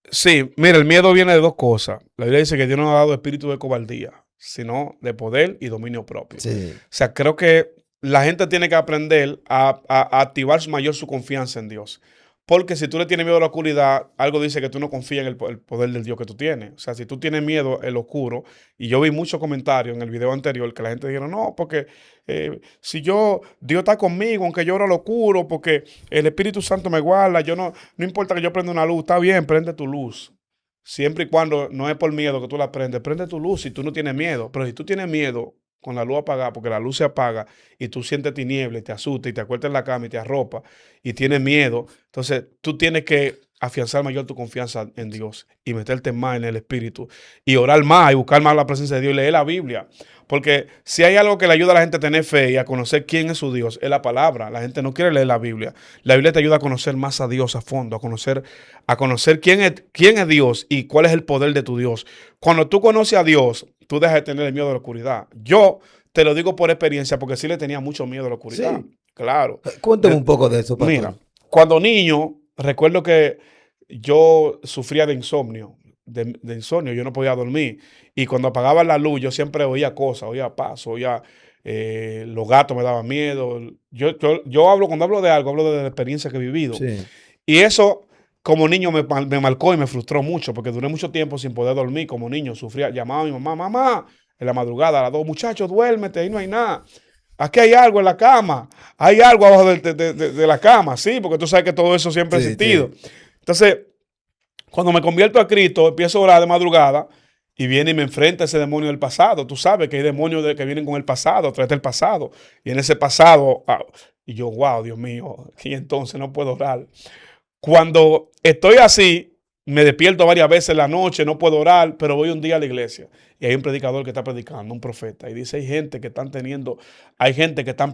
Speaker 1: Sí, mira, el miedo viene de dos cosas. La Biblia dice que Dios no ha dado espíritu de cobardía, sino de poder y dominio propio.
Speaker 2: Sí.
Speaker 1: O sea, creo que la gente tiene que aprender a activar mayor su confianza en Dios. Porque si tú le tienes miedo a la oscuridad, algo dice que tú no confías en el poder del Dios que tú tienes. O sea, si tú tienes miedo al oscuro, y yo vi muchos comentarios en el video anterior que la gente dijeron, no, porque si Dios está conmigo, aunque yo oro al oscuro, porque el Espíritu Santo me guarda, no importa que yo prenda una luz, está bien, prende tu luz. Siempre y cuando no es por miedo que tú la prendes, prende tu luz si tú no tienes miedo. Pero si tú tienes miedo con la luz apagada, porque la luz se apaga y tú sientes tiniebla y te asusta y te acuestas en la cama y te arropa y tienes miedo, entonces tú tienes que afianzar mayor tu confianza en Dios y meterte más en el Espíritu y orar más y buscar más la presencia de Dios y leer la Biblia. Porque si hay algo que le ayuda a la gente a tener fe y a conocer quién es su Dios, es la palabra. La gente no quiere leer la Biblia. La Biblia te ayuda a conocer más a Dios a fondo, a conocer quién es Dios y cuál es el poder de tu Dios. Cuando tú conoces a Dios, tú dejas de tener el miedo a la oscuridad. Yo te lo digo por experiencia porque sí le tenía mucho miedo a la oscuridad.
Speaker 2: Sí.
Speaker 1: Claro.
Speaker 2: Cuéntame un poco de eso, pastor.
Speaker 1: Mira, cuando niño, recuerdo que yo sufría de insomnio, de insomnio, yo no podía dormir. Y cuando apagaba la luz, yo siempre oía cosas, oía pasos, oía los gatos me daban miedo. Yo hablo, cuando hablo de algo, hablo de la experiencia que he vivido.
Speaker 2: Sí.
Speaker 1: Y eso, como niño, me marcó y me frustró mucho, porque duré mucho tiempo sin poder dormir. Como niño, sufría, llamaba a mi mamá, mamá, en la madrugada, a las 2, muchachos, duérmete, ahí no hay nada. Aquí hay algo en la cama, hay algo abajo de la cama, sí, porque tú sabes que todo eso siempre ha
Speaker 2: Sí,
Speaker 1: existido.
Speaker 2: sí.
Speaker 1: Entonces, cuando me convierto a Cristo, empiezo a orar de madrugada y viene y me enfrenta a ese demonio del pasado. Tú sabes que hay demonios que vienen con el pasado, a través del pasado. Y en ese pasado, Y yo, wow, Dios mío, y entonces no puedo orar. Cuando estoy así, me despierto varias veces en la noche, no puedo orar, pero voy un día a la iglesia y hay un predicador que está predicando, un profeta, y dice, hay gente que están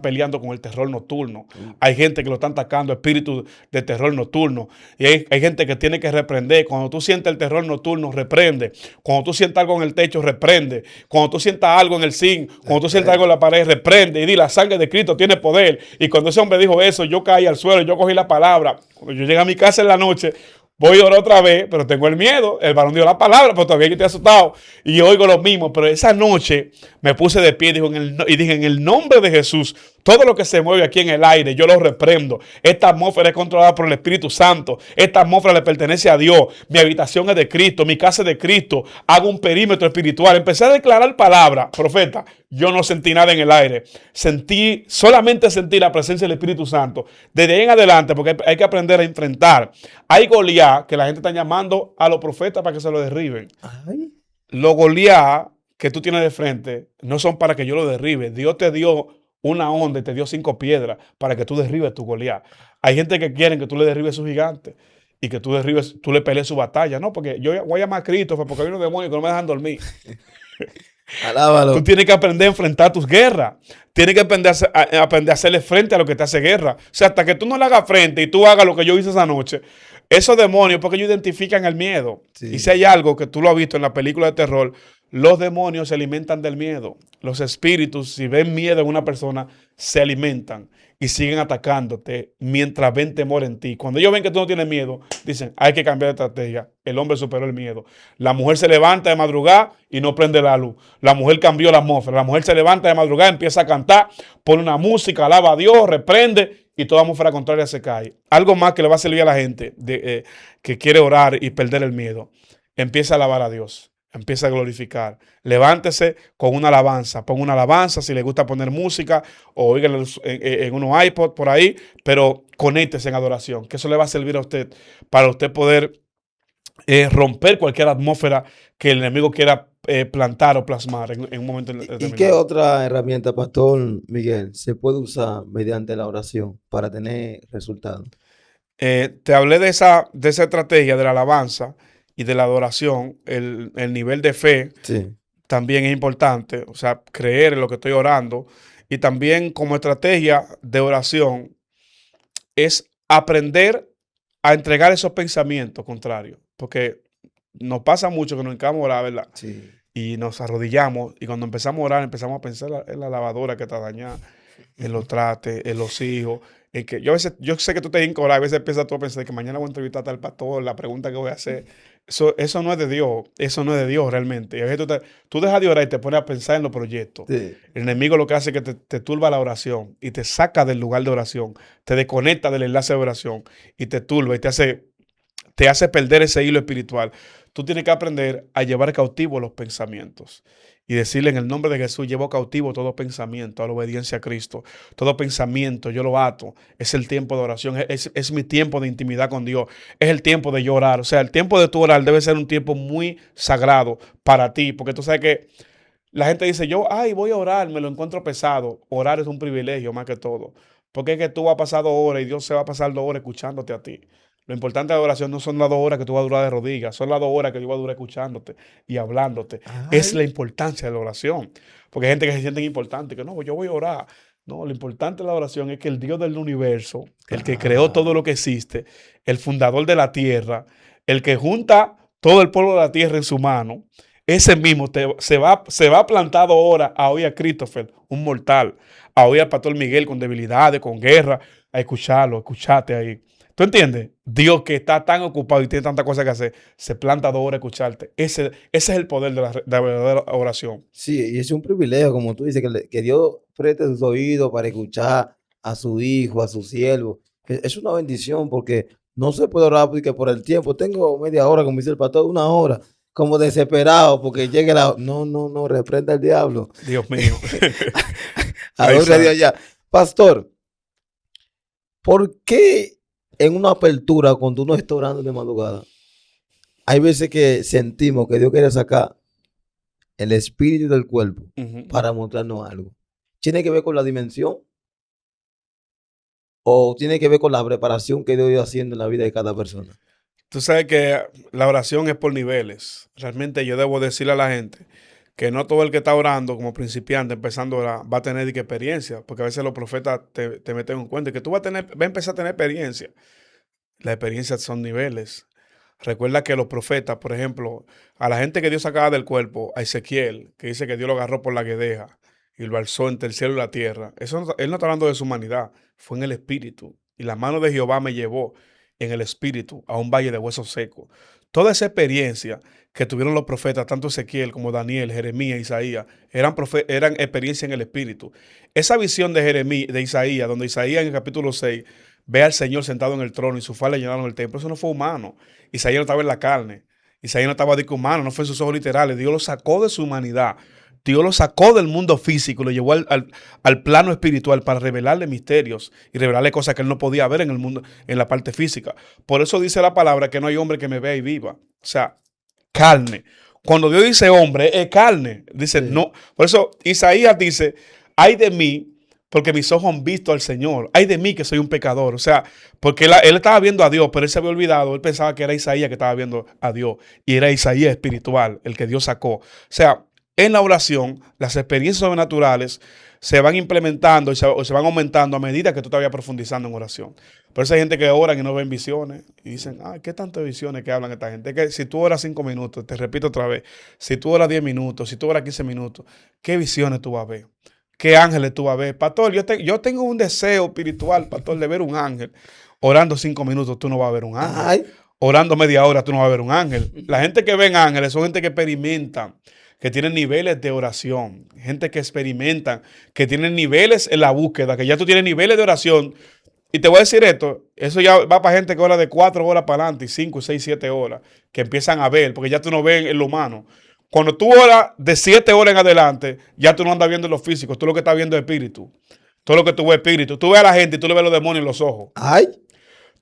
Speaker 1: peleando con el terror nocturno, hay gente que lo están atacando, espíritu de terror nocturno, y hay gente que tiene que reprender. Cuando tú sientes el terror nocturno, reprende. Cuando tú sientas algo en el techo, reprende. Cuando tú sientas algo en el zinc, cuando tú sientas algo en la pared, reprende y di, la sangre de Cristo tiene poder. Y cuando ese hombre dijo eso, yo caí al suelo, yo cogí la palabra. Cuando yo llegué a mi casa en la noche, voy a orar otra vez, pero tengo el miedo. El varón dio la palabra, pero todavía yo estoy asustado. Y oigo lo mismo. Pero esa noche me puse de pie y dije, en el nombre de Jesús, todo lo que se mueve aquí en el aire, yo lo reprendo. Esta atmósfera es controlada por el Espíritu Santo. Esta atmósfera le pertenece a Dios. Mi habitación es de Cristo, mi casa es de Cristo. Hago un perímetro espiritual. Empecé a declarar palabra, profeta. Yo no sentí nada en el aire. Solamente sentí la presencia del Espíritu Santo. Desde ahí en adelante, porque hay que aprender a enfrentar. Hay Goliat que la gente está llamando a los profetas para que se lo derriben.
Speaker 2: Ay.
Speaker 1: Los Goliat que tú tienes de frente no son para que yo lo derribe. Dios te dio una onda y te dio 5 piedras para que tú derribes tu Goliat. Hay gente que quieren que tú le derribes su gigante y que tú le pelees su batalla. No, porque yo voy a llamar a Cristo porque hay unos demonios que no me dejan dormir.
Speaker 2: Alábalo.
Speaker 1: Tú tienes que aprender a enfrentar tus guerras. Tienes que aprender a hacerle frente a lo que te hace guerra. O sea, hasta que tú no le hagas frente y tú hagas lo que yo hice esa noche, esos demonios, porque ellos identifican el miedo.
Speaker 2: Sí.
Speaker 1: Y si hay algo que tú lo has visto en la película de terror, los demonios se alimentan del miedo. Los espíritus, si ven miedo en una persona, se alimentan y siguen atacándote mientras ven temor en ti. Cuando ellos ven que tú no tienes miedo, dicen, hay que cambiar de estrategia. El hombre superó el miedo. La mujer se levanta de madrugada y no prende la luz. La mujer cambió la atmósfera. La mujer se levanta de madrugada, empieza a cantar, pone una música, alaba a Dios, reprende y toda atmósfera contraria se cae. Algo más que le va a servir a la gente que quiere orar y perder el miedo. Empieza a alabar a Dios. Empieza a glorificar. Levántese con una alabanza. Ponga una alabanza si le gusta poner música o oígale en unos iPod por ahí, pero conéctese en adoración, que eso le va a servir a usted para usted poder romper cualquier atmósfera que el enemigo quiera plantar o plasmar en un momento determinado.
Speaker 2: ¿Y qué otra herramienta, Pastor Miguel, se puede usar mediante la oración para tener resultados?
Speaker 1: Te hablé de esa estrategia de la alabanza y de la adoración. El nivel de fe
Speaker 2: Sí.
Speaker 1: también es importante, o sea, creer en lo que estoy orando. Y también como estrategia de oración es aprender a entregar esos pensamientos contrarios, porque nos pasa mucho que nos encantamos orar, ¿verdad?
Speaker 2: Sí.
Speaker 1: Y nos arrodillamos y cuando empezamos a orar empezamos a pensar en la lavadora que está dañada, en los trastes, en los hijos, en que yo sé que tú te tienes que orar, a veces empiezas tú a pensar que mañana voy a entrevistar al pastor, la pregunta que voy a hacer, eso no es de Dios, eso no es de Dios realmente. Y a veces tú dejas de orar y te pones a pensar en los proyectos.
Speaker 2: Sí.
Speaker 1: El enemigo lo que hace es que te turba la oración y te saca del lugar de oración, te desconecta del enlace de oración y te turba y te hace perder ese hilo espiritual. Tú tienes que aprender a llevar cautivo los pensamientos y decirle en el nombre de Jesús, llevo cautivo todo pensamiento a la obediencia a Cristo. Todo pensamiento yo lo ato. Es el tiempo de oración, es mi tiempo de intimidad con Dios. Es el tiempo de yo orar. O sea, el tiempo de tu orar debe ser un tiempo muy sagrado para ti, porque tú sabes que la gente dice, voy a orar, me lo encuentro pesado. Orar es un privilegio más que todo. Porque es que tú vas a pasar 2 horas y Dios se va a pasar 2 horas escuchándote a ti. Lo importante de la oración no son las 2 horas que tú vas a durar de rodillas, son las 2 horas que yo voy a durar escuchándote y hablándote. Es la
Speaker 2: Ay.
Speaker 1: importancia de la oración. Porque hay gente que se siente importante, que no, yo voy a orar. No, lo importante de la oración es que el Dios del universo, el que creó todo lo que existe, el fundador de la tierra, el que junta todo el polvo de la tierra en su mano, ese mismo se va plantado ahora a oír a Christopher, un mortal, a oír al pastor Miguel con debilidades, con guerra, a escucharlo, escucharte ahí. ¿Tú entiendes? Dios que está tan ocupado y tiene tantas cosas que hacer, se planta 2 horas a escucharte. Ese es el poder de la verdadera oración.
Speaker 2: Sí, y es un privilegio, como tú dices, que Dios preste sus oídos para escuchar a su hijo, a su siervo. Es una bendición porque no se puede orar porque por el tiempo. Tengo media hora, como dice el pastor, 1 hora, como desesperado porque llegue la... No, reprenda al diablo.
Speaker 1: Dios mío.
Speaker 2: Adore a Dios ya. Pastor, ¿por qué en una apertura, cuando uno está orando de madrugada, hay veces que sentimos que Dios quiere sacar el espíritu del cuerpo
Speaker 1: Ujú.
Speaker 2: para mostrarnos algo? ¿Tiene que ver con la dimensión? o tiene que ver con la preparación que Dios iba haciendo en la vida de cada persona?
Speaker 1: Tú sabes que la oración es por niveles. Realmente yo debo decirle a la gente que no todo el que está orando como principiante, empezando a orar, va a tener de qué experiencia, porque a veces los profetas te meten en cuenta que tú vas a empezar a tener experiencia. Las experiencias son niveles. Recuerda que los profetas, por ejemplo, a la gente que Dios sacaba del cuerpo, a Ezequiel, que dice que Dios lo agarró por la guedeja y lo alzó entre el cielo y la tierra. Eso él no está hablando de su humanidad, fue en el espíritu. Y la mano de Jehová me llevó en el espíritu a un valle de huesos secos. Toda esa experiencia que tuvieron los profetas, tanto Ezequiel como Daniel, Jeremías, Isaías, eran experiencia en el espíritu. Esa visión de Jeremías, de Isaías, donde Isaías en el capítulo 6 ve al Señor sentado en el trono y su falda llenaron el templo, eso no fue humano. Isaías no estaba en la carne. Isaías no estaba de que humano, no fue en sus ojos literales. Dios lo sacó de su humanidad. Dios lo sacó del mundo físico y lo llevó al plano espiritual para revelarle misterios y revelarle cosas que él no podía ver en el mundo, en la parte física. Por eso dice la palabra que no hay hombre que me vea y viva. O sea, carne. Cuando Dios dice hombre, es carne. Dice,
Speaker 2: Sí.
Speaker 1: no. Por eso Isaías dice, ay de mí, porque mis ojos han visto al Señor. Ay de mí que soy un pecador. O sea, porque él estaba viendo a Dios, pero él se había olvidado. Él pensaba que era Isaías que estaba viendo a Dios. Y era Isaías espiritual, el que Dios sacó. O sea, en la oración, las experiencias sobrenaturales se van implementando o se van aumentando a medida que tú te vayas profundizando en oración. Por eso hay gente que ora y no ven visiones. Y dicen, ¿qué tantas visiones que hablan esta gente? Es que si tú oras 5 minutos, te repito otra vez, si tú oras 10 minutos, si tú oras 15 minutos, ¿qué visiones tú vas a ver? ¿Qué ángeles tú vas a ver? Pastor, yo tengo un deseo espiritual, pastor, de ver un ángel. Orando 5 minutos, tú no vas a ver un ángel.
Speaker 2: Ay,
Speaker 1: Orando media hora, tú no vas a ver un ángel. La gente que ven ángeles son gente que experimentan, que tienen niveles de oración. Gente que experimentan, que tienen niveles en la búsqueda, que ya tú tienes niveles de oración. Y te voy a decir esto, eso ya va para gente que ora de 4 horas para adelante, y 5, 6, 7 horas, que empiezan a ver, porque ya tú no ves en lo humano. Cuando tú oras de 7 horas en adelante, ya tú no andas viendo lo físico, tú lo que estás viendo es espíritu. Todo lo que tú ves es espíritu. Tú ves a la gente y tú le ves los demonios en los ojos.
Speaker 2: ay,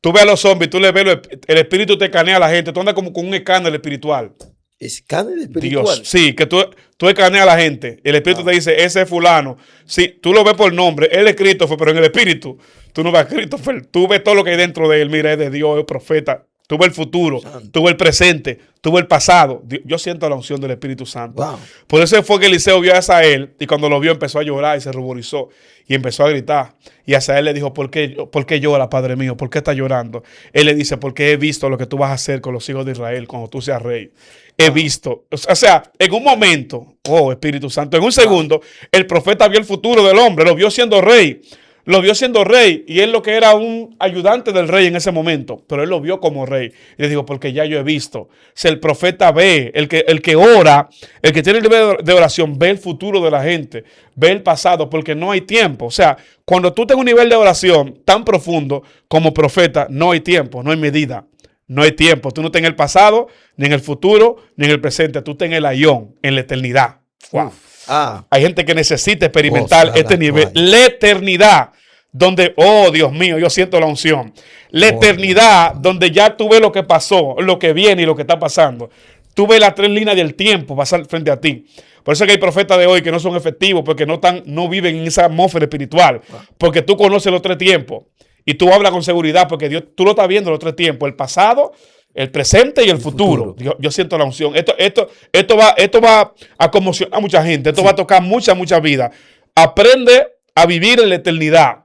Speaker 1: Tú ves a los zombies, tú le ves el espíritu te escanea a la gente. Tú andas como con un escáner espiritual.
Speaker 2: escáner espiritual.
Speaker 1: Dios, sí, que tú escaneas a la gente. El espíritu te dice, ese es fulano. Sí, tú lo ves por nombre. Él es Christopher, pero en el espíritu tú no ves a Christopher. Tú ves todo lo que hay dentro de él. Mira, es de Dios, es profeta. Tú ves el futuro, tú ves el presente, tú ves el pasado. Yo siento la unción del Espíritu Santo.
Speaker 2: Wow.
Speaker 1: Por eso fue que Eliseo vio a Asael y cuando lo vio empezó a llorar y se ruborizó y empezó a gritar. Y Asael le dijo, ¿por qué llora, Padre mío? ¿Por qué está llorando? Él le dice, porque he visto lo que tú vas a hacer con los hijos de Israel cuando tú seas rey. He visto. O sea, en un momento, oh Espíritu Santo, en un segundo, el profeta vio el futuro del hombre, lo vio siendo rey. Lo vio siendo rey y él lo que era un ayudante del rey en ese momento, pero él lo vio como rey. Y le dijo, porque ya yo he visto. Si el profeta ve, el que ora, el que tiene el nivel de oración, ve el futuro de la gente, ve el pasado, porque no hay tiempo. O sea, cuando tú tengas un nivel de oración tan profundo como profeta, no hay tiempo, no hay medida. No hay tiempo. Tú no estás en el pasado, ni en el futuro, ni en el presente. Tú estás en el ayón, en la eternidad. Wow. Hay gente que necesita experimentar este nivel. La eternidad, donde, oh Dios mío, yo siento la unción. La eternidad, donde ya tú ves lo que pasó, lo que viene y lo que está pasando. Tú ves las 3 líneas del tiempo pasar frente a ti. Por eso es que hay profetas de hoy que no son efectivos, porque no viven en esa atmósfera espiritual. Porque tú conoces los 3 tiempos. Y tú hablas con seguridad, porque tú lo estás viendo los 3 tiempos. El pasado, el presente y el futuro. Yo siento la unción. Esto va a conmocionar a mucha gente. Esto va a tocar mucha vida. Aprende a vivir en la eternidad.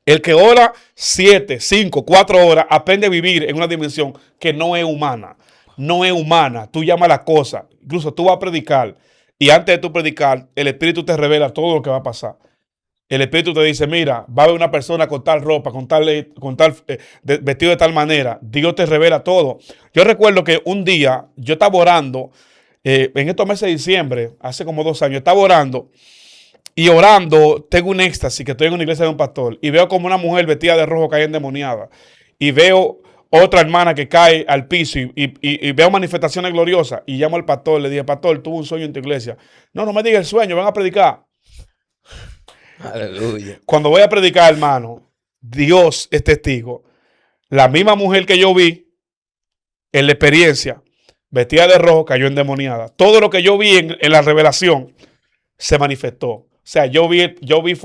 Speaker 1: El que ora 7, 5, 4 horas, aprende a vivir en una dimensión que no es humana. No es humana. Tú llamas las cosas. Incluso tú vas a predicar. Y antes de tú predicar, el Espíritu te revela todo lo que va a pasar. El Espíritu te dice, mira, va a haber una persona con tal ropa, con tal vestido de tal manera. Dios te revela todo. Yo recuerdo que un día yo estaba orando, en estos meses de diciembre, hace como 2 años, estaba orando. Y orando, tengo un éxtasis, que estoy en una iglesia de un pastor. Y veo como una mujer vestida de rojo cae endemoniada. Y veo otra hermana que cae al piso y veo manifestaciones gloriosas. Y llamo al pastor, le dije, pastor, tuve un sueño en tu iglesia. No me diga el sueño, van a predicar.
Speaker 2: Aleluya.
Speaker 1: Cuando voy a predicar, hermano, Dios es testigo. La misma mujer que yo vi en la experiencia, vestida de rojo, cayó endemoniada. Todo lo que yo vi en la revelación se manifestó. O sea, yo vi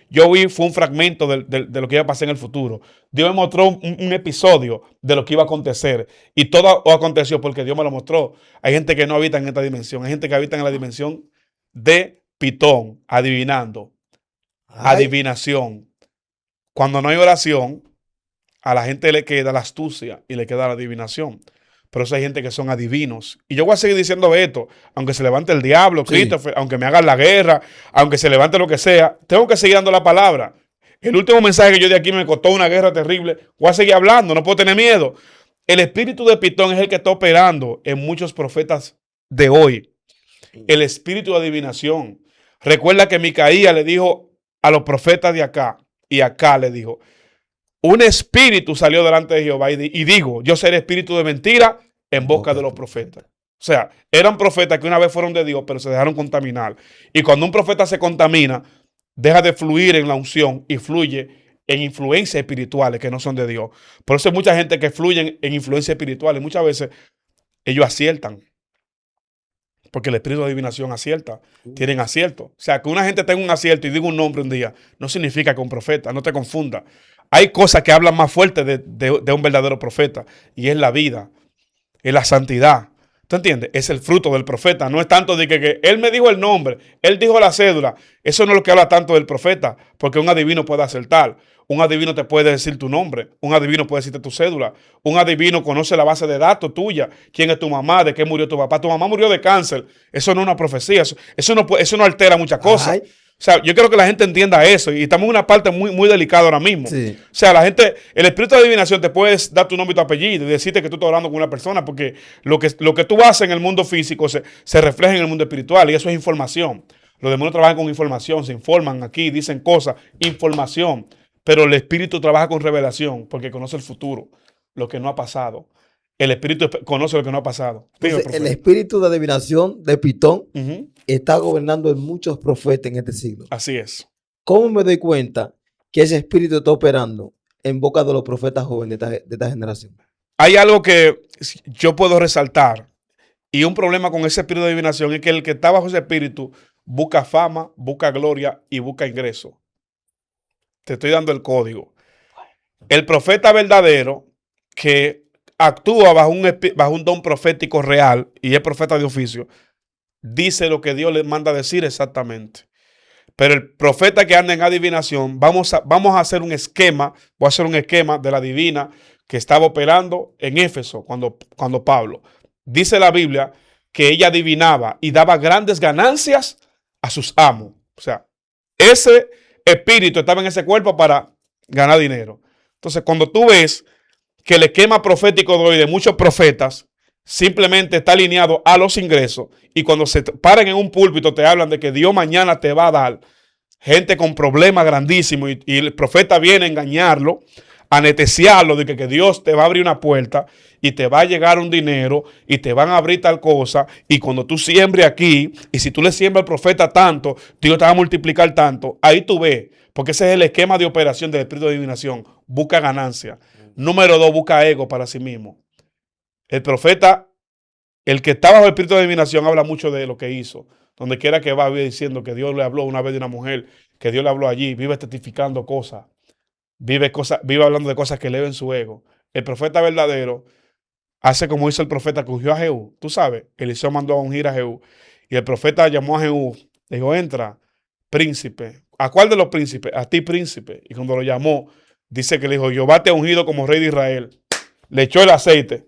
Speaker 1: yo vi fue un fragmento de lo que iba a pasar en el futuro. Dios me mostró un episodio de lo que iba a acontecer. Y todo aconteció porque Dios me lo mostró. Hay gente que no habita en esta dimensión. Hay gente que habita en la dimensión de Pitón, adivinando,
Speaker 2: Ay,
Speaker 1: adivinación. Cuando no hay oración, a la gente le queda la astucia y le queda la adivinación. Pero eso hay gente que son adivinos. Y yo voy a seguir diciendo esto, aunque se levante el diablo,
Speaker 2: sí.
Speaker 1: Christopher, aunque me hagan la guerra, aunque se levante lo que sea, tengo que seguir dando la palabra. El último mensaje que yo de aquí me costó una guerra terrible. Voy a seguir hablando, no puedo tener miedo. El espíritu de Pitón es el que está operando en muchos profetas de hoy. El espíritu de adivinación. Recuerda que Micaías le dijo a los profetas de acá, y acá le dijo, un espíritu salió delante de Jehová y digo, yo seré espíritu de mentira en boca de los profetas. O sea, eran profetas que una vez fueron de Dios, pero se dejaron contaminar. Y cuando un profeta se contamina, deja de fluir en la unción y fluye en influencias espirituales que no son de Dios. Por eso hay mucha gente que fluye en influencias espirituales. Muchas veces ellos aciertan. Porque el espíritu de adivinación acierta. Tienen acierto. O sea, que una gente tenga un acierto y diga un nombre un día, no significa que un profeta, no te confunda. Hay cosas que hablan más fuerte de un verdadero profeta. Y es la vida, es la santidad. ¿Tú entiendes? Es el fruto del profeta. No es tanto de que él me dijo el nombre, él dijo la cédula. Eso no es lo que habla tanto del profeta. Porque un adivino puede acertar. Un adivino te puede decir tu nombre. Un adivino puede decirte tu cédula. Un adivino conoce la base de datos tuya. ¿Quién es tu mamá? ¿De qué murió tu papá? Tu mamá murió de cáncer. Eso no es una profecía. Eso no altera muchas cosas.
Speaker 2: ay,
Speaker 1: O sea, yo quiero que la gente entienda eso. Y estamos en una parte muy, muy delicada ahora mismo.
Speaker 2: sí.
Speaker 1: O sea, la gente, el espíritu de adivinación te puede dar tu nombre y tu apellido y decirte que tú estás hablando con una persona, porque lo que tú haces en el mundo físico se refleja en el mundo espiritual y eso es información. Los demonios trabajan con información, se informan aquí, dicen cosas, información. Pero el espíritu trabaja con revelación porque conoce el futuro, lo que no ha pasado. El espíritu conoce lo que no ha pasado. Dime,
Speaker 2: Entonces, el
Speaker 1: profeta.
Speaker 2: espíritu de adivinación de Pitón
Speaker 1: Ujú.
Speaker 2: está gobernando en muchos profetas en este siglo.
Speaker 1: Así es.
Speaker 2: ¿Cómo me doy cuenta que ese espíritu está operando en boca de los profetas jóvenes de esta generación?
Speaker 1: Hay algo que yo puedo resaltar y un problema con ese espíritu de adivinación es que el que está bajo ese espíritu busca fama, busca gloria y busca ingreso. Te estoy dando el código. El profeta verdadero que actúa bajo un don profético real y es profeta de oficio, dice lo que Dios le manda a decir exactamente. Pero el profeta que anda en adivinación, vamos a hacer un esquema, voy a hacer un esquema de la divina que estaba operando en Éfeso cuando Pablo. Dice la Biblia que ella adivinaba y daba grandes ganancias a sus amos. O sea, ese espíritu estaba en ese cuerpo para ganar dinero. Entonces, cuando tú ves que el esquema profético de hoy de muchos profetas simplemente está alineado a los ingresos y cuando se paran en un púlpito te hablan de que Dios mañana te va a dar gente con problemas grandísimos y el profeta viene a engañarlo, a anestesiarlo de que Dios te va a abrir una puerta y te va a llegar un dinero y te van a abrir tal cosa y cuando tú siembres aquí y si tú le siembras al profeta tanto, Dios te va a multiplicar tanto, ahí tú ves, porque ese es el esquema de operación del espíritu de adivinación, busca ganancia. Número 2, busca ego para sí mismo. El profeta, el que está bajo el espíritu de adivinación, habla mucho de lo que hizo. Donde quiera que va, vive diciendo que Dios le habló una vez de una mujer, que Dios le habló allí, vive testificando cosas, vive hablando de cosas que eleven su ego. El profeta verdadero hace como hizo el profeta que ungió a Jehú. Tú sabes, Eliseo mandó a ungir a Jehú. Y el profeta llamó a Jehú, le dijo, entra, príncipe. ¿A cuál de los príncipes? A ti, príncipe. Y cuando lo llamó, dice que le dijo, Jehová te ha ungido como rey de Israel. Le echó el aceite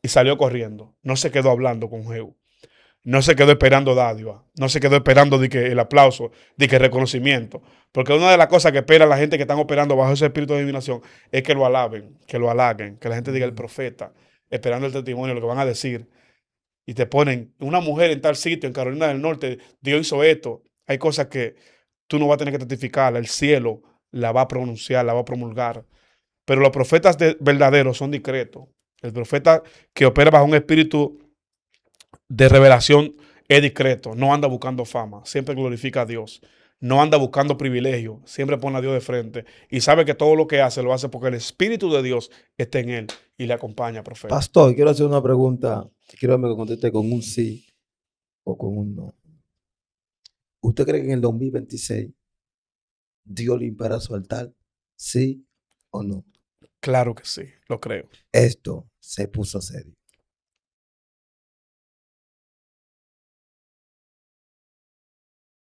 Speaker 1: y salió corriendo. No se quedó hablando con Jehú. No se quedó esperando dádiva. No se quedó esperando de que el aplauso, de que el reconocimiento. Porque una de las cosas que espera la gente que están operando bajo ese espíritu de adivinación es que lo alaben, que lo halaguen, que la gente diga el profeta, esperando el testimonio, lo que van a decir. Y te ponen una mujer en tal sitio, en Carolina del Norte, Dios hizo esto. Hay cosas que tú no vas a tener que testificar. El cielo la va a pronunciar, la va a promulgar. Pero los profetas verdaderos son discretos. El profeta que opera bajo un espíritu de revelación es discreto, no anda buscando fama, siempre glorifica a Dios, no anda buscando privilegio, siempre pone a Dios de frente y sabe que todo lo que hace lo hace porque el Espíritu de Dios está en él y le acompaña, profeta.
Speaker 2: Pastor, quiero hacer una pregunta. Quiero que me conteste con un sí o con un no. ¿Usted cree que en el 2026 Dios limpiará su altar, ¿sí o no?
Speaker 1: Claro que sí, lo creo.
Speaker 2: Esto se puso serio.